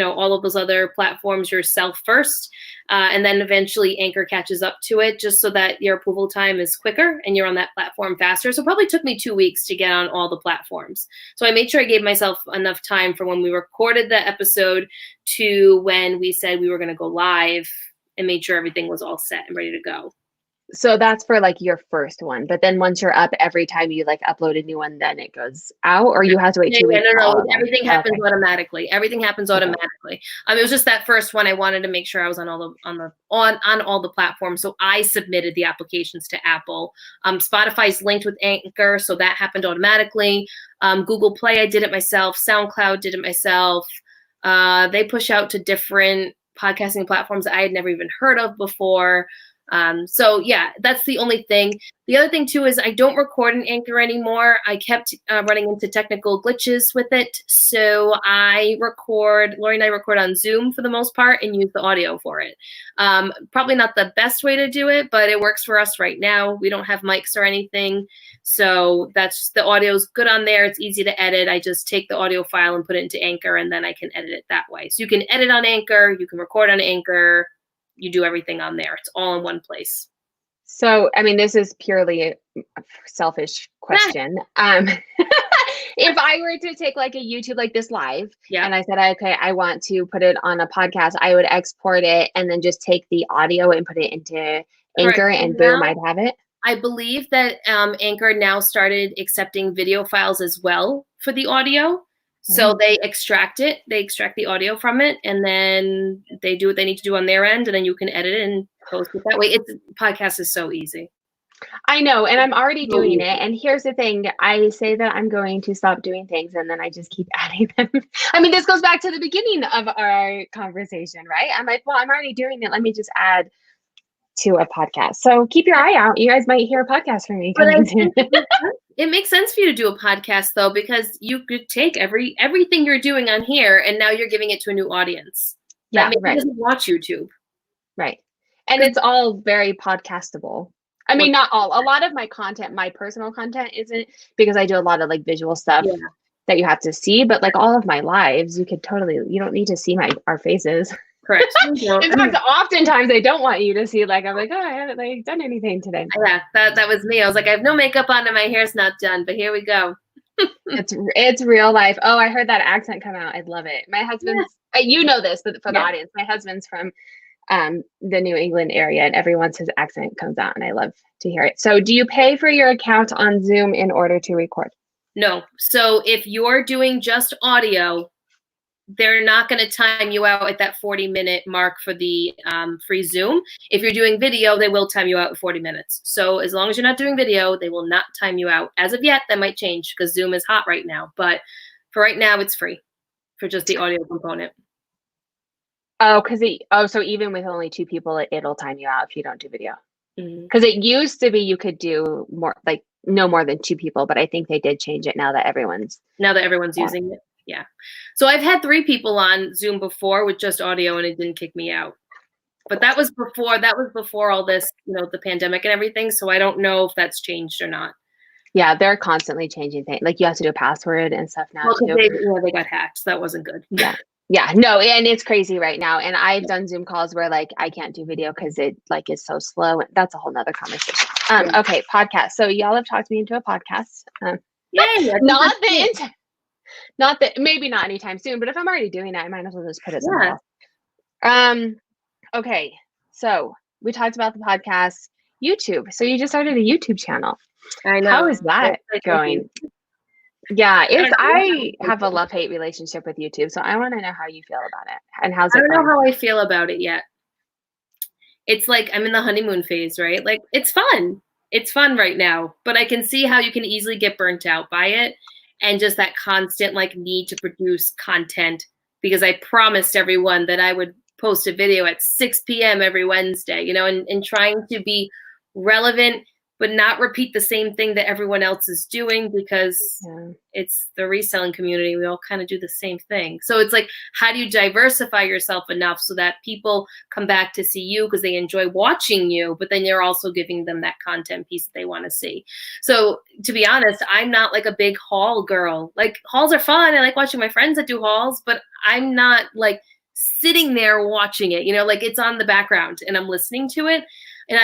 all of those other platforms yourself first. And then eventually Anchor catches up to it just so that your approval time is quicker and you're on that platform faster. So it probably took me 2 weeks to get on all the platforms. So I made sure I gave myself enough time from when we recorded the episode to when we said we were going to go live, and made sure everything was all set and ready to go. So that's for like your first one, but then once you're up, every time you like upload a new one, then it goes out, or you have to wait 2 weeks? No. Everything happens automatically. Everything happens automatically. It was just that first one. I wanted to make sure I was on all the platforms. So I submitted the applications to Apple. Spotify's linked with Anchor, so that happened automatically. Google Play, I did it myself. SoundCloud did it myself. They push out to different podcasting platforms that I had never even heard of before. So yeah, that's the only thing. The other thing too is I don't record in Anchor anymore. I kept running into technical glitches with it. So Lori and I record on Zoom for the most part and use the audio for it. Probably not the best way to do it, but it works for us right now. We don't have mics or anything. So the audio is good on there. It's easy to edit. I just take the audio file and put it into Anchor, and then I can edit it that way. So you can edit on Anchor, you can record on Anchor. You do everything on there. It's all in one place. So, I mean, this is purely a selfish question. If I were to take like a YouTube like this live, and I said, okay, I want to put it on a podcast, I would export it and then just take the audio and put it into Anchor, and boom, I'd have it. I believe that Anchor now started accepting video files as well for the audio. So they extract the audio from it, and then they do what they need to do on their end, and then you can edit it and post it that way. Podcast is so easy. I know, and I'm already doing it. And here's the thing. I say that I'm going to stop doing things, and then I just keep adding them. I mean, this goes back to the beginning of our conversation, right? I'm like, well, I'm already doing it. Let me just add to a podcast. So keep your eye out. You guys might hear a podcast from me coming soon. It makes sense for you to do a podcast though, because you could take everything you're doing on here and now you're giving it to a new audience. Yeah, right. Doesn't watch YouTube. Right. And it's all very podcastable. I mean, not all. A lot of my content, my personal content isn't, because I do a lot of like visual stuff that you have to see, but like all of my lives, you don't need to see our faces. Correct. In fact, oftentimes I don't want you to see, like, I'm like, oh, I haven't like done anything today. Yeah, that was me. I was like, I have no makeup on and my hair's not done, but here we go. It's real life. Oh, I heard that accent come out. I love it. My husband's, you know this, but for the audience, my husband's from the New England area, and every once his accent comes out, and I love to hear it. So do you pay for your account on Zoom in order to record? No. So if you're doing just audio, they're not going to time you out at that 40-minute mark for the free Zoom. If you're doing video, they will time you out at 40 minutes. So as long as you're not doing video, they will not time you out. As of yet, that might change because Zoom is hot right now. But for right now, it's free for just the audio component. Oh, so even with only 2 people, it'll time you out if you don't do video. Mhm. Because it used to be you could do more, like no more than 2 people, but I think they did change it now that everyone's on. using it. Yeah. So I've had 3 people on Zoom before with just audio, and it didn't kick me out. But that was before all this, the pandemic and everything. So I don't know if that's changed or not. Yeah, they're constantly changing things. Like you have to do a password and stuff now Well, too. they got hacked. So that wasn't good. Yeah. Yeah. No, and it's crazy right now. And I've done Zoom calls where like I can't do video because it like is so slow. That's a whole nother conversation. Yeah. Okay, podcast. So y'all have talked me into a podcast. Yay! Not that maybe not anytime soon, but if I'm already doing it, I might as well just put it somewhere Yeah. else. Okay, so we talked about the podcast, YouTube. So you just started a YouTube channel. I know. How is that going? Yeah, I have a love-hate relationship with YouTube, so I want to know how you feel about it and how's it going? I don't know how I feel about it yet. It's like I'm in the honeymoon phase, right? Like it's fun. It's fun right now, but I can see how you can easily get burnt out by it and just that constant like need to produce content, because I promised everyone that I would post a video at 6 p.m. every Wednesday, and trying to be relevant, but not repeat the same thing that everyone else is doing, because it's the reselling community. We all kind of do the same thing. So it's like, how do you diversify yourself enough so that people come back to see you because they enjoy watching you, but then you're also giving them that content piece that they want to see. So to be honest, I'm not like a big haul girl. Like hauls are fun. I like watching my friends that do hauls, but I'm not like sitting there watching it, like it's on the background and I'm listening to it. And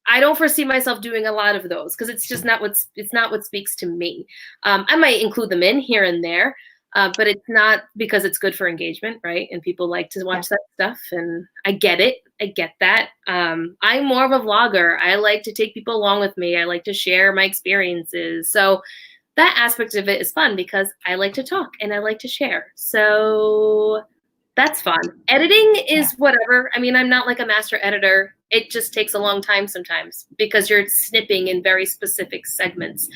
I don't foresee myself doing a lot of those because it's just not what speaks to me. I might include them in here and there, but it's not because it's good for engagement, right? And people like to watch that stuff, and I get it. I get that. I'm more of a vlogger. I like to take people along with me. I like to share my experiences. So that aspect of it is fun because I like to talk and I like to share. So that's fun. Editing is whatever. I mean, I'm not like a master editor. It just takes a long time sometimes because you're snipping in very specific segments.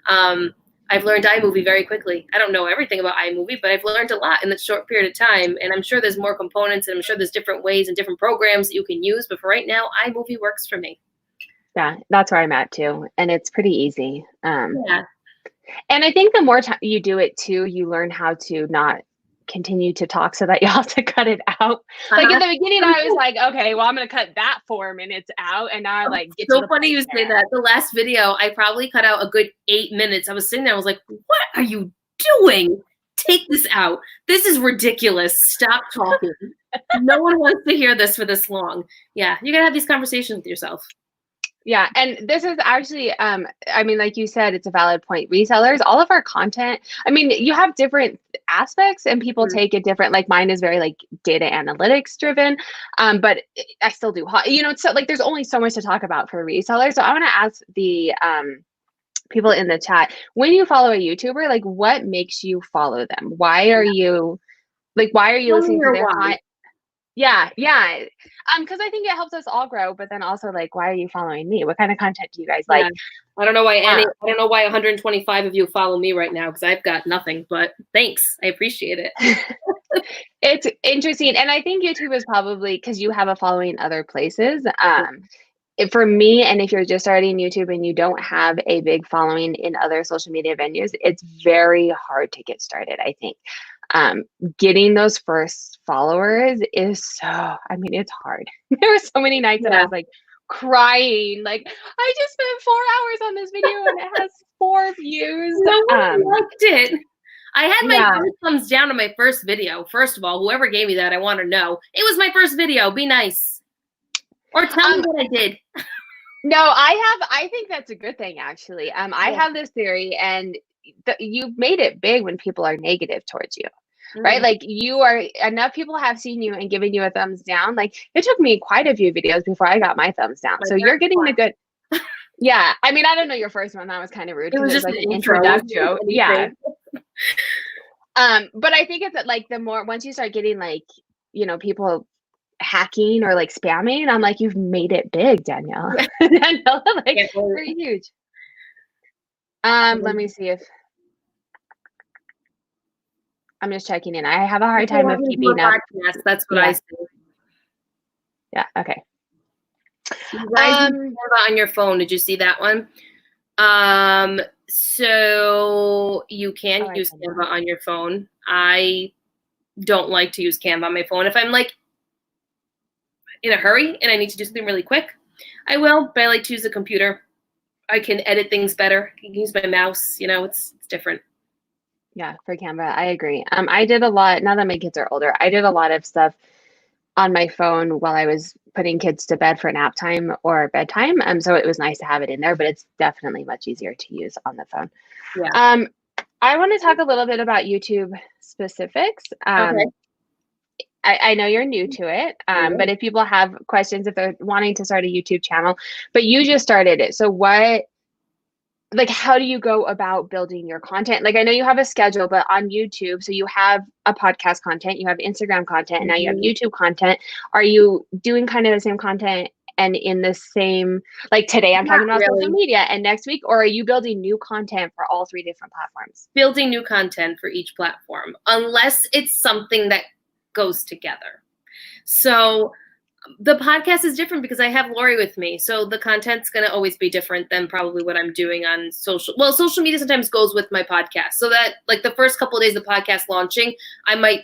I've learned iMovie very quickly. I don't know everything about iMovie, but I've learned a lot in this short period of time. And I'm sure there's more components, and I'm sure there's different ways and different programs that you can use. But for right now, iMovie works for me. Yeah, that's where I'm at too. And it's pretty easy. Yeah. And I think the more you do it too, you learn how to not continue to talk so that you have to cut it out. Like in the beginning, I was like, okay, well, I'm going to cut that 4 minutes out. And now I like get so funny you say that. The last video, I probably cut out a good 8 minutes. I was sitting there, I was like, what are you doing? Take this out. This is ridiculous. Stop talking. No one wants to hear this for this long. Yeah, you got to have these conversations with yourself. Yeah. And this is actually, I mean, like you said, it's a valid point. Resellers, all of our content, I mean, you have different aspects and people take it different. Like mine is very like data analytics driven, but I still do, so like there's only so much to talk about for resellers. So I want to ask the people in the chat, when you follow a YouTuber, like what makes you follow them? Why are you listening to their content? Yeah. Because I think it helps us all grow, but then also like, why are you following me? What kind of content do you guys like? I don't know why I don't know why 125 of you follow me right now because I've got nothing, but thanks. I appreciate it. It's interesting. And I think YouTube is probably because you have a following other places. For me, and if you're just starting YouTube and you don't have a big following in other social media venues, it's very hard to get started, I think. Getting those first followers is it's hard. There were so many nights that I was like crying, like I just spent 4 hours on this video and it has 4 views. No one liked it. I had my first thumbs down on my first video. First of all, whoever gave me that, I want to know. It was my first video. Be nice. Or tell me what I did. No, I think that's a good thing, actually. I have this theory, and you've made it big when people are negative towards you, right? Like enough people have seen you and given you a thumbs down. Like it took me quite a few videos before I got my thumbs down. So you're getting a good, yeah. I mean, I don't know your first one. That was kind of rude. It was just like an introduction. Yeah. But I think it's like once you start getting like, people hacking or like spamming, I'm like, you've made it big, Danielle. Danielle, like very huge. Let me see if I'm just checking in. I have a hard If you're time of having more keeping up. podcasts, that's what Yeah. I say. Yeah. Okay. You guys use Canva on your phone. Did you see that one? So you can use Canva on your phone. I don't like to use Canva on my phone. If I'm like in a hurry and I need to do something really quick, I will, but I like to use the computer. I can edit things better. I can use my mouse, it's different. Yeah, for Canva, I agree. I did a lot, now that my kids are older, I did a lot of stuff on my phone while I was putting kids to bed for nap time or bedtime. So it was nice to have it in there, but it's definitely much easier to use on the phone. Yeah. I want to talk a little bit about YouTube specifics. Okay. I know you're new to it, but if people have questions, if they're wanting to start a YouTube channel, but you just started it. So how do you go about building your content? Like, I know you have a schedule, but on YouTube, so you have a podcast content, you have Instagram content, and now you have YouTube content. Are you doing kind of the same content and in the same, like today I'm talking about social media and next week, or are you building new content for all 3 different platforms? Building new content for each platform, unless it's something that goes together. So the podcast is different because I have Lori with me. So the content's going to always be different than probably what I'm doing on social. Well, social media sometimes goes with my podcast. So that like the first couple of days of the podcast launching, I might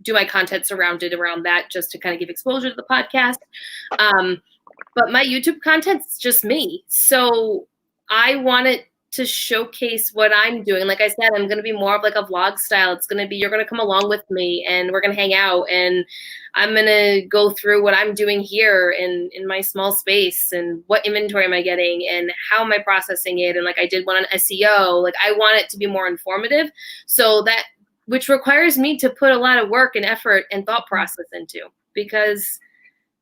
do my content surrounded around that just to kind of give exposure to the podcast. But my YouTube content's just me. So I wanted to showcase what I'm doing. Like I said, I'm going to be more of like a vlog style. It's going to be, you're going to come along with me and we're going to hang out and I'm going to go through what I'm doing here in my small space and what inventory am I getting and how am I processing it. And like I did one on SEO, like I want it to be more informative. So that, which requires me to put a lot of work and effort and thought process into, because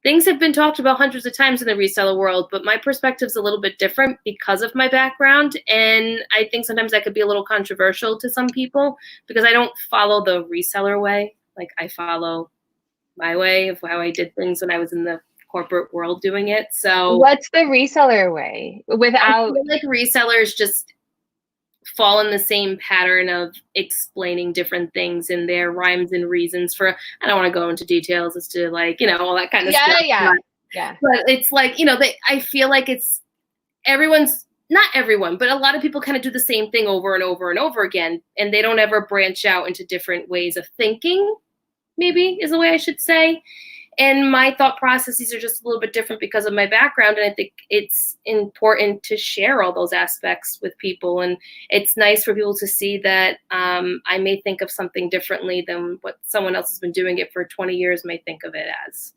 things have been talked about hundreds of times in the reseller world, but my perspective's a little bit different because of my background. And I think sometimes that could be a little controversial to some people because I don't follow the reseller way. Like I follow my way of how I did things when I was in the corporate world doing it. So what's the reseller way? Without, I feel like resellers just fall in the same pattern of explaining different things in their rhymes and reasons for, I don't want to go into details as to like, all that kind of stuff. Yeah. But it's like, I feel like it's not everyone, but a lot of people kind of do the same thing over and over and over again. And they don't ever branch out into different ways of thinking, maybe is the way I should say. And my thought processes are just a little bit different because of my background. And I think it's important to share all those aspects with people. And it's nice for people to see that I may think of something differently than what someone else has been doing it for 20 years may think of it as.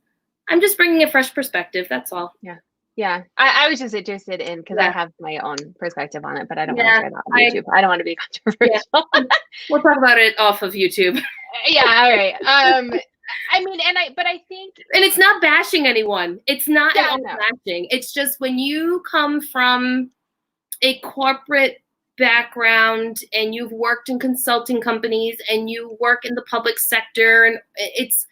I'm just bringing a fresh perspective. That's all. Yeah. I was just interested in, because I have my own perspective on it, but I don't want to share that on YouTube. I don't want to be controversial. Yeah. We'll talk about it off of YouTube. Yeah. All right. I mean, but I think, and it's not bashing anyone. It's not at all bashing. It's just when you come from a corporate background and you've worked in consulting companies and you work in the public sector, and it's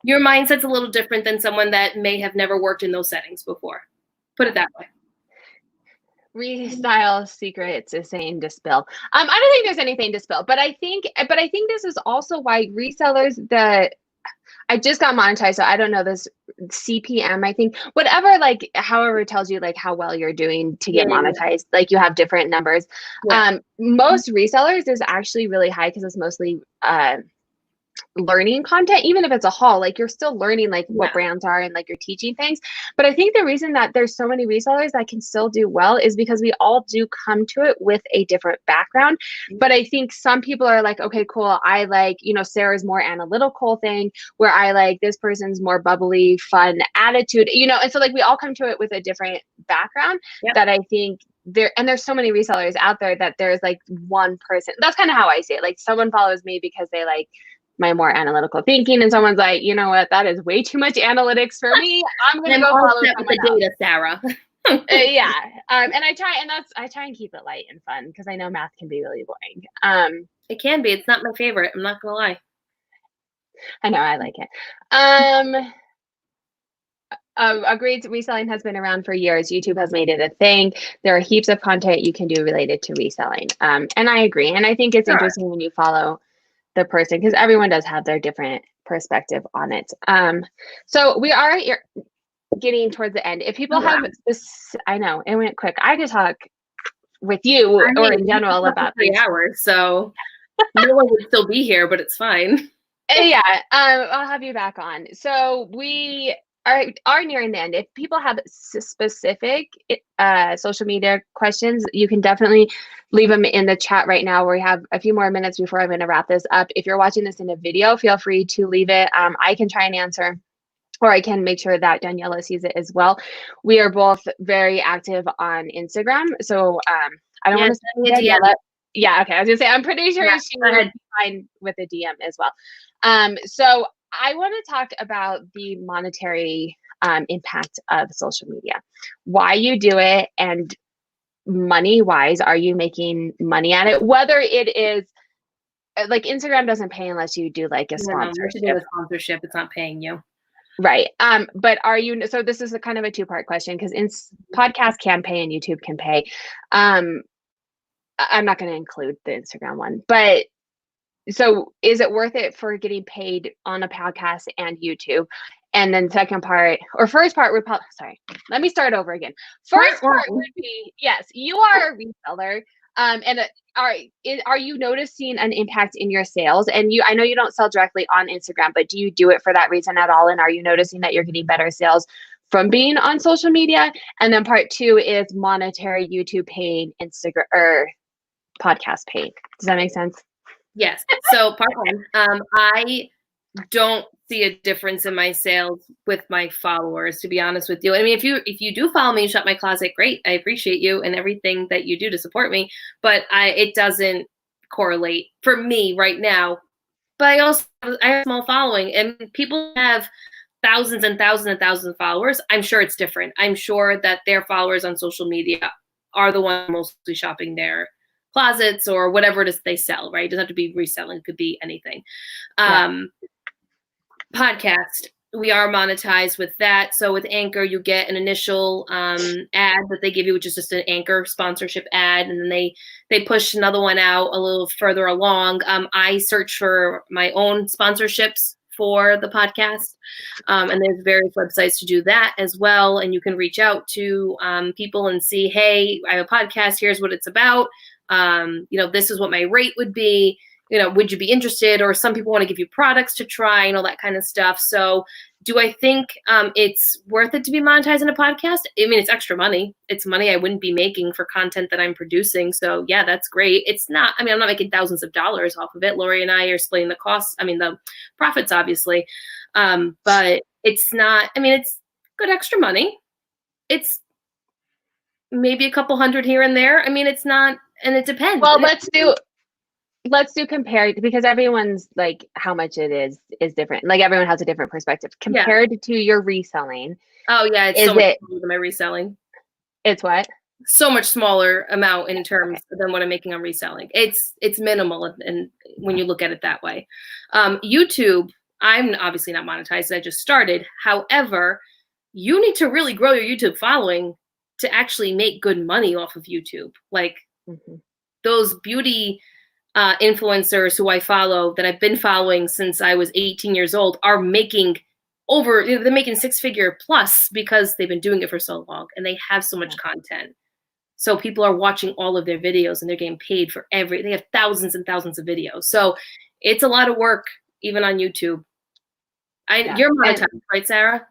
your mindset's a little different than someone that may have never worked in those settings before. Put it that way. Restyle secrets is saying to spill. I don't think there's anything to spill, but I think this is also why resellers I just got monetized, so I don't know this CPM, I think, whatever, like, however it tells you, like, how well you're doing to get monetized, like, you have different numbers. Most resellers is actually really high because it's mostly learning content. Even if it's a haul, like, you're still learning, like, what brands are and, like, you're teaching things. But I think the reason that there's so many resellers that can still do well is because we all do come to it with a different background. But I think some people are like, okay, cool, I like, Sarah's more analytical thing, where I like this person's more bubbly, fun attitude, and so, like, we all come to it with a different background that I think there's so many resellers out there that there's like one person. That's kind of how I see it. Like, someone follows me because they like my more analytical thinking, and someone's like, you know what, that is way too much analytics for me. I'm gonna go follow someone else. Data, Sarah. And I try and keep it light and fun because I know math can be really boring. It can be. It's not my favorite. I'm not gonna lie. I know, I like it. Agreed. Reselling has been around for years. YouTube has made it a thing. There are heaps of content you can do related to reselling. And I agree. And I think it's interesting when you follow the person, because everyone does have their different perspective on it. So we are getting towards the end. If people have this, I know it went quick. I could talk with you or in general about 3 hours, so no one would still be here, but it's fine. Yeah, I'll have you back on. So we are nearing the end. If people have specific social media questions, you can definitely leave them in the chat right now. We have a few more minutes before I'm going to wrap this up. If you're watching this in a video, feel free to leave it. I can try and answer, or I can make sure that Daniela sees it as well. We are both very active on Instagram, so I don't want to say Daniela. Yeah, okay. I was gonna say I'm pretty sure she would be fine with a DM as well. So I want to talk about the monetary impact of social media, why you do it, and money wise, are you making money at it? Whether it is like Instagram doesn't pay unless you do like a sponsorship. No, a sponsorship, it's not paying you. Right. But are you, so this is a kind of a two-part question, because podcast can pay and YouTube can pay. I'm not going to include the Instagram one, but so is it worth it for getting paid on a podcast and YouTube? And then second part, or first part would probably, sorry, let me start over again. First part would be, yes, you are a reseller. And are you noticing an impact in your sales? And I know you don't sell directly on Instagram, but do you do it for that reason at all? And are you noticing that you're getting better sales from being on social media? And then part two is monetary, YouTube paid, Instagram or podcast paid. Does that make sense? Yes. So part one, I don't see a difference in my sales with my followers, to be honest with you. I mean, if you do follow me and shop my closet, great. I appreciate you and everything that you do to support me, but it doesn't correlate for me right now. But I have a small following, and people have thousands and thousands and thousands of followers. I'm sure it's different. I'm sure that their followers on social media are the ones mostly shopping their closets or whatever it is they sell, right? It doesn't have to be reselling. It could be anything. Podcast, we are monetized with that. So with Anchor, you get an initial ad that they give you, which is just an Anchor sponsorship ad. And then they push another one out a little further along. I search for my own sponsorships for the podcast. And there's various websites to do that as well. And you can reach out to people and see, hey, I have a podcast. Here's what it's about. This is what my rate would be. Would you be interested? Or some people want to give you products to try and all that kind of stuff. So do I think it's worth it to be monetized in a podcast? I mean, it's extra money. It's money I wouldn't be making for content that I'm producing. So yeah, that's great. It's not, I mean, I'm not making thousands of dollars off of it. Lori and I are splitting the costs. I mean, the profits, obviously. But it's not, I mean, it's good extra money. It's maybe a couple hundred here and there. I mean, it's not, and it depends. Well, let's do compare, because everyone's like how much it is different. Like everyone has a different perspective compared to your reselling. Oh yeah, it's so much smaller than my reselling. It's what? So much smaller amount in terms than what I'm making on reselling. It's minimal, and when you look at it that way. YouTube, I'm obviously not monetized. I just started. However, you need to really grow your YouTube following to actually make good money off of YouTube. Like those beauty influencers who I follow, that I've been following since I was 18 years old, are making they're making 6-figure plus because they've been doing it for so long and they have so much content. So people are watching all of their videos and they're getting paid for they have thousands and thousands of videos. So it's a lot of work, even on YouTube. You're monetized, right, Sarah?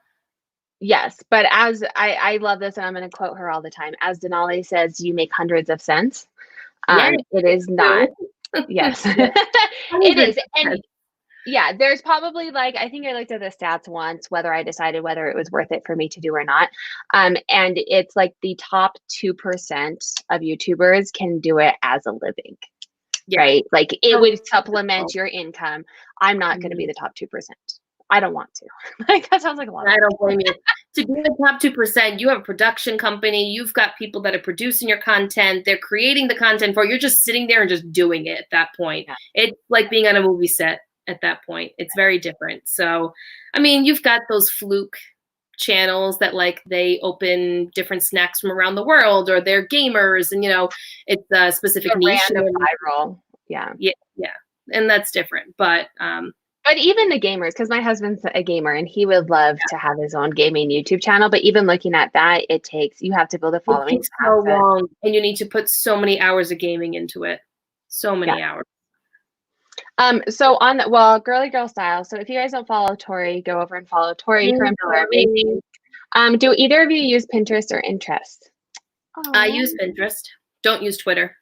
Yes, but as I love this, and I'm going to quote her all the time. As Denali says, you make hundreds of cents. It is not. Yes, it is. And yeah, there's probably I think I looked at the stats once, whether I decided whether it was worth it for me to do or not. And it's like the top 2% of YouTubers can do it as a living, right? Like it would supplement your income. I'm not going to be the top 2%. I don't want to. That sounds like a lot. I don't blame you. To be in the top 2%, you have a production company. You've got people that are producing your content. They're creating the content for you. You're just sitting there and just doing it at that point. Yeah. It's like being on a movie set at that point. It's very different. So, I mean, you've got those fluke channels that they open different snacks from around the world, or they're gamers, and it's a specific niche. Viral. Yeah. and that's different. But even the gamers, because my husband's a gamer and he would love to have his own gaming YouTube channel. But even looking at that, you have to build a following. It takes so long, and you need to put so many hours of gaming into it. So many hours. So on the, well, girly girl style. So if you guys don't follow Tori, go over and follow Tori. Her and Bill are amazing. Do either of you use Pinterest or Pinterest? I use Pinterest. Don't use Twitter.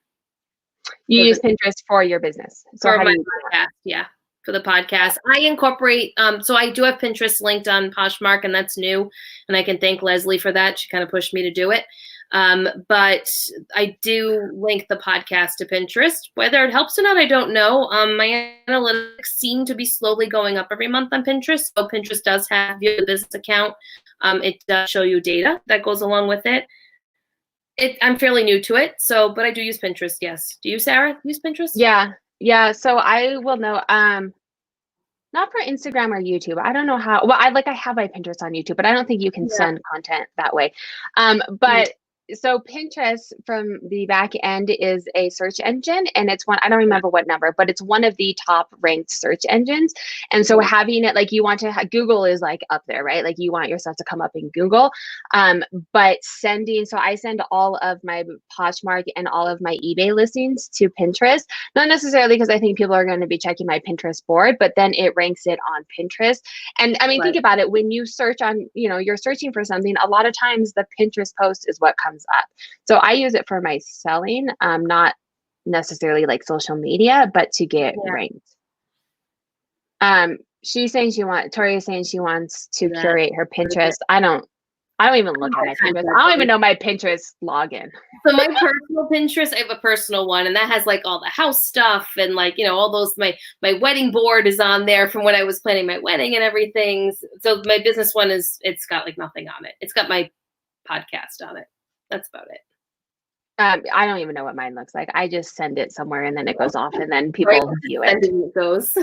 You use Pinterest for your business. So for my podcast, yeah. For the podcast, I incorporate. So I do have Pinterest linked on Poshmark, and that's new. And I can thank Leslie for that. She kind of pushed me to do it. But I do link the podcast to Pinterest. Whether it helps or not, I don't know. My analytics seem to be slowly going up every month on Pinterest. So Pinterest does have your business account. It does show you data that goes along with it. I'm fairly new to it, but I do use Pinterest. Yes. Do you, Sarah, use Pinterest? Yeah. So I will know. Not for Instagram or YouTube. I don't know how. Well, I have my Pinterest on YouTube, but I don't think you can send content that way. But so Pinterest from the back end is a search engine, and it's one, I don't remember what number, but it's one of the top ranked search engines. And so having it, like, you want to Google is like up there, right? Like, you want your stuff to come up in Google. But so I send all of my Poshmark and all of my eBay listings to Pinterest, not necessarily because I think people are going to be checking my Pinterest board, but then it ranks it on Pinterest. And I mean, think about it. When you search on, you're searching for something, a lot of times the Pinterest post is what comes up. So I use it for my selling, not necessarily like social media, but to get ranked. Tori is saying she wants to curate her Pinterest. I don't even look at my Pinterest. I don't even know my Pinterest login. So my personal Pinterest, I have a personal one, and that has like all the house stuff and like, all those, my wedding board is on there from when I was planning my wedding and everything. So my business one it's got like nothing on it. It's got my podcast on it. That's about it. I don't even know what mine looks like. I just send it somewhere and then it goes off and then people view it. It goes.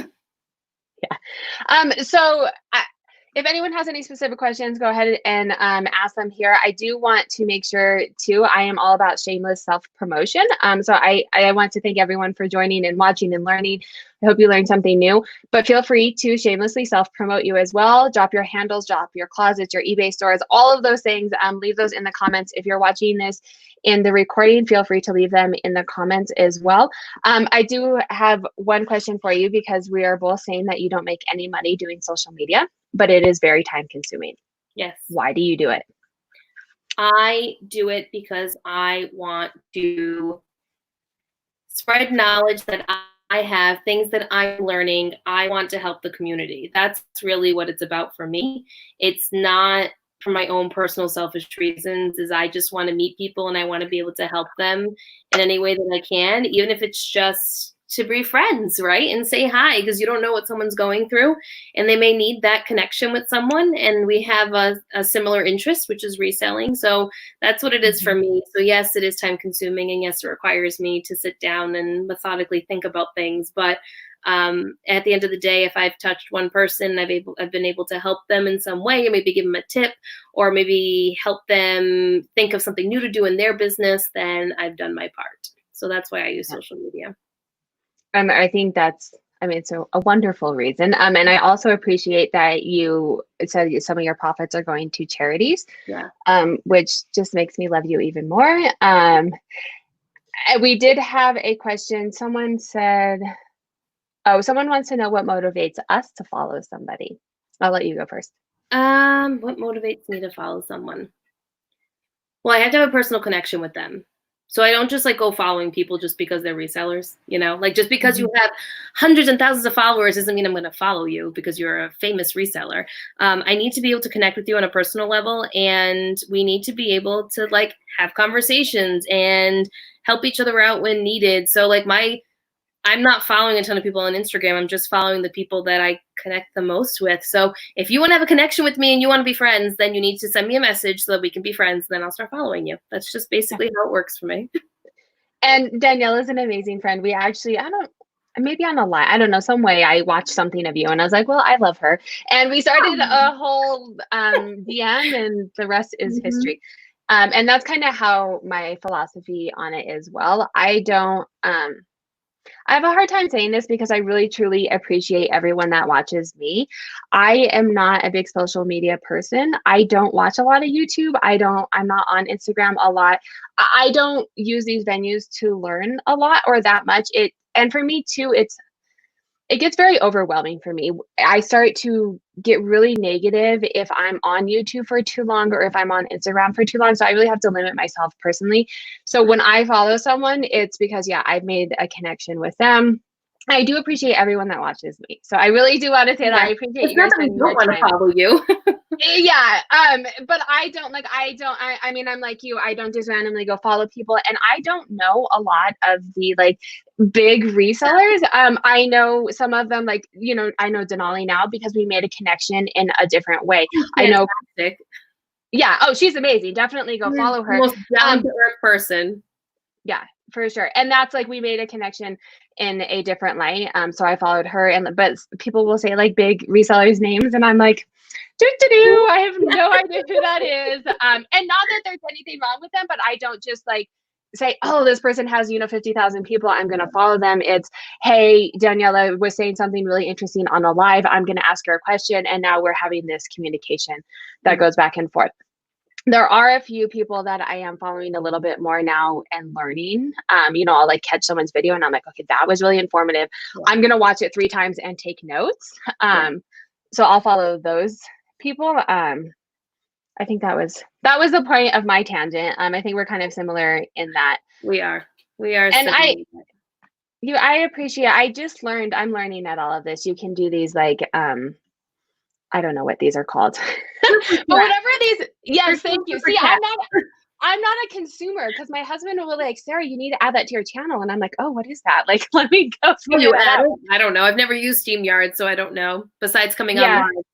Yeah. So if anyone has any specific questions, go ahead and ask them here. I do want to make sure too, I am all about shameless self-promotion. So I want to thank everyone for joining and watching and learning. I hope you learned something new, but feel free to shamelessly self-promote you as well. Drop your handles, drop your closets, your eBay stores, all of those things. Leave those in the comments. If you're watching this in the recording, feel free to leave them in the comments as well. I do have one question for you, because we are both saying that you don't make any money doing social media, but it is very time consuming. Yes. Why do you do it? I do it because I want to spread knowledge that I have, things that I'm learning. I want to help the community. That's really what it's about for me. It's not for my own personal selfish reasons, is I just want to meet people and I want to be able to help them in any way that I can, even if it's just to be friends, right? And say hi, because you don't know what someone's going through and they may need that connection with someone. And we have a similar interest, which is reselling. So that's what it is for me. So yes, it is time consuming. And yes, it requires me to sit down and methodically think about things. But at the end of the day, if I've touched one person, I've been able to help them in some way, or maybe give them a tip, or maybe help them think of something new to do in their business, then I've done my part. So that's why I use social media. I think it's a wonderful reason. And I also appreciate that you said some of your profits are going to charities, which just makes me love you even more. We did have a question. Someone said, someone wants to know what motivates us to follow somebody. I'll let you go first. What motivates me to follow someone? Well, I have to have a personal connection with them. So I don't just like go following people just because they're resellers, like just because you have hundreds and thousands of followers doesn't mean I'm going to follow you because you're a famous reseller. I need to be able to connect with you on a personal level, and we need to be able to like have conversations and help each other out when needed. So like I'm not following a ton of people on Instagram. I'm just following the people that I connect the most with. So if you want to have a connection with me and you want to be friends, then you need to send me a message so that we can be friends. Then I'll start following you. That's just basically how it works for me. And Danielle is an amazing friend. We actually, maybe on a line, I don't know, some way I watched something of you and I was like, well, I love her. And we started a whole DM, and the rest is history. And that's kind of how my philosophy on it is. Well, I don't, I have a hard time saying this because I really truly appreciate everyone that watches me. I am not a big social media person. I don't watch a lot of YouTube. I'm not on Instagram a lot. I don't use these venues to learn a lot or that much. And for me too, it gets very overwhelming for me. I start to get really negative if I'm on YouTube for too long or if I'm on Instagram for too long. So I really have to limit myself personally. So when I follow someone, it's because, yeah, I've made a connection with them. I do appreciate everyone that watches me. So I really do want to say that I appreciate It's you not guys that we spending don't the want to time. follow you. Yeah, but I mean, I'm like you, I don't just randomly go follow people, and I don't know a lot of the like big resellers. I know some of them, like, I know Denali now because we made a connection in a different way. I know, Fantastic. yeah, oh, she's amazing. Definitely go follow her. Most down to earth person. Yeah, for sure. And that's like we made a connection in a different light. So I followed her, but people will say like big resellers names, and I'm like, I have no idea who that is. And not that there's anything wrong with them, but I don't just like say, oh, this person has 50,000 people, I'm going to follow them. It's, hey, Daniela was saying something really interesting on a live, I'm going to ask her a question, and now we're having this communication that goes back and forth. There are a few people that I am following a little bit more now and learning. I'll like catch someone's video and I'm like, okay, that was really informative. Yeah. I'm going to watch it 3 times and take notes. So I'll follow those people. I think that was the point of my tangent. I think we're kind of similar in that. We are. And I appreciate, I'm learning at all of this. You can do these like, I don't know what these are called, but whatever these, yes, thank you. See, I'm not a consumer because my husband will be like, Sarah, you need to add that to your channel. And I'm like, oh, what is that? Like, let me go figure it out. I don't know. I've never used StreamYard, so I don't know, besides coming on live.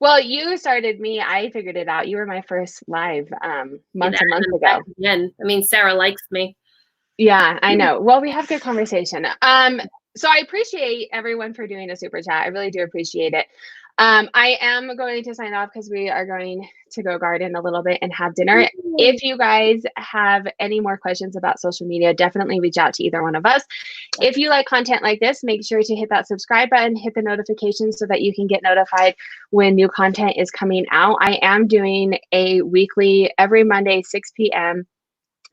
Well, you started me. I figured it out. You were my first live months and months ago. Again, I mean, Sarah likes me. Yeah, I know. Well, we have good conversation. So I appreciate everyone for doing a super chat. I really do appreciate it. I am going to sign off because we are going to go garden a little bit and have dinner. If you guys have any more questions about social media, definitely reach out to either one of us. If you like content like this, make sure to hit that subscribe button, hit the notifications so that you can get notified when new content is coming out. I am doing a weekly, every Monday, 6 p.m.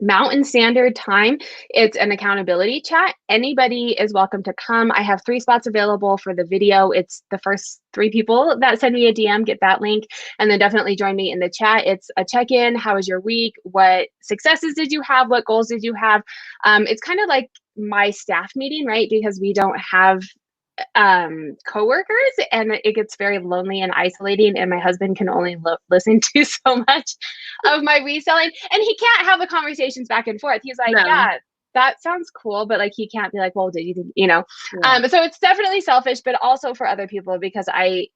Mountain Standard Time. It's an accountability chat. Anybody is welcome to come. I have 3 spots available for the video. It's the first 3 people that send me a DM, get that link, and then definitely join me in the chat. It's a check-in. How was your week? What successes did you have? What goals did you have? It's kind of like my staff meeting, right? Because we don't have coworkers, and it gets very lonely and isolating, and my husband can only listen to so much of my reselling, and he can't have the conversations back and forth. He's like, yeah, that sounds cool, but like he can't be like, well, did you think, so it's definitely selfish, but also for other people, because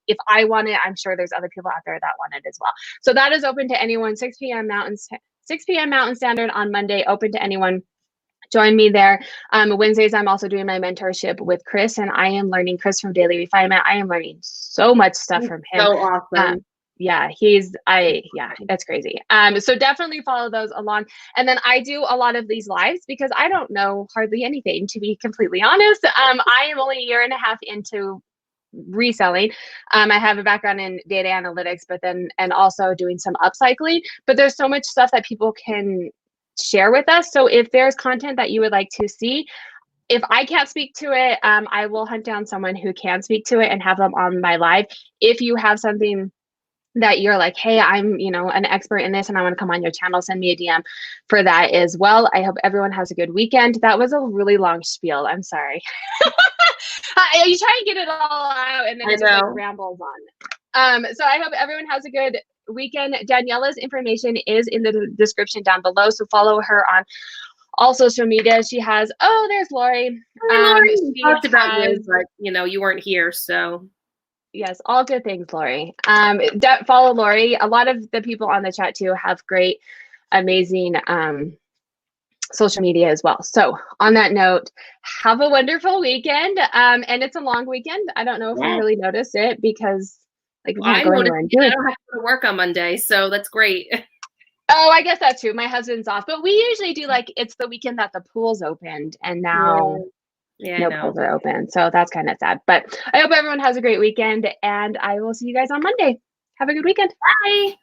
if I want it, I'm sure there's other people out there that want it as well. So that is open to anyone. 6 p.m. Mountain Standard on Monday, open to anyone. Join me there. Wednesdays, I'm also doing my mentorship with Chris, and I am learning Chris from Daily Refinement. I am learning so much stuff from him. So awesome. Yeah, that's crazy. So definitely follow those along. And then I do a lot of these lives because I don't know hardly anything, to be completely honest. I am only a year and a half into reselling. I have a background in data analytics, and also doing some upcycling, but there's so much stuff that people can share with us. So if there's content that you would like to see, if I can't speak to it, I will hunt down someone who can speak to it and have them on my live. If you have something that you're like, hey, I'm, an expert in this and I want to come on your channel, send me a DM for that as well. I hope everyone has a good weekend. That was a really long spiel. I'm sorry. You try and get it all out and then it just like rambles on. So I hope everyone has a good weekend. Daniela's information is in the description down below, so follow her on all social media. She has, there's Lori. Lori, she talked about you, but you weren't here, so yes, all good things, Lori. Follow Lori. A lot of the people on the chat too have great, amazing social media as well. So on that note, have a wonderful weekend. And it's a long weekend. I don't know if you really noticed it because like I don't have to go to work on Monday, so that's great. Oh, I guess that's true. My husband's off, but we usually do like it's the weekend that the pool's opened, and now Yeah, I no know. polls are open. So that's kind of sad. But I hope everyone has a great weekend, and I will see you guys on Monday. Have a good weekend. Bye.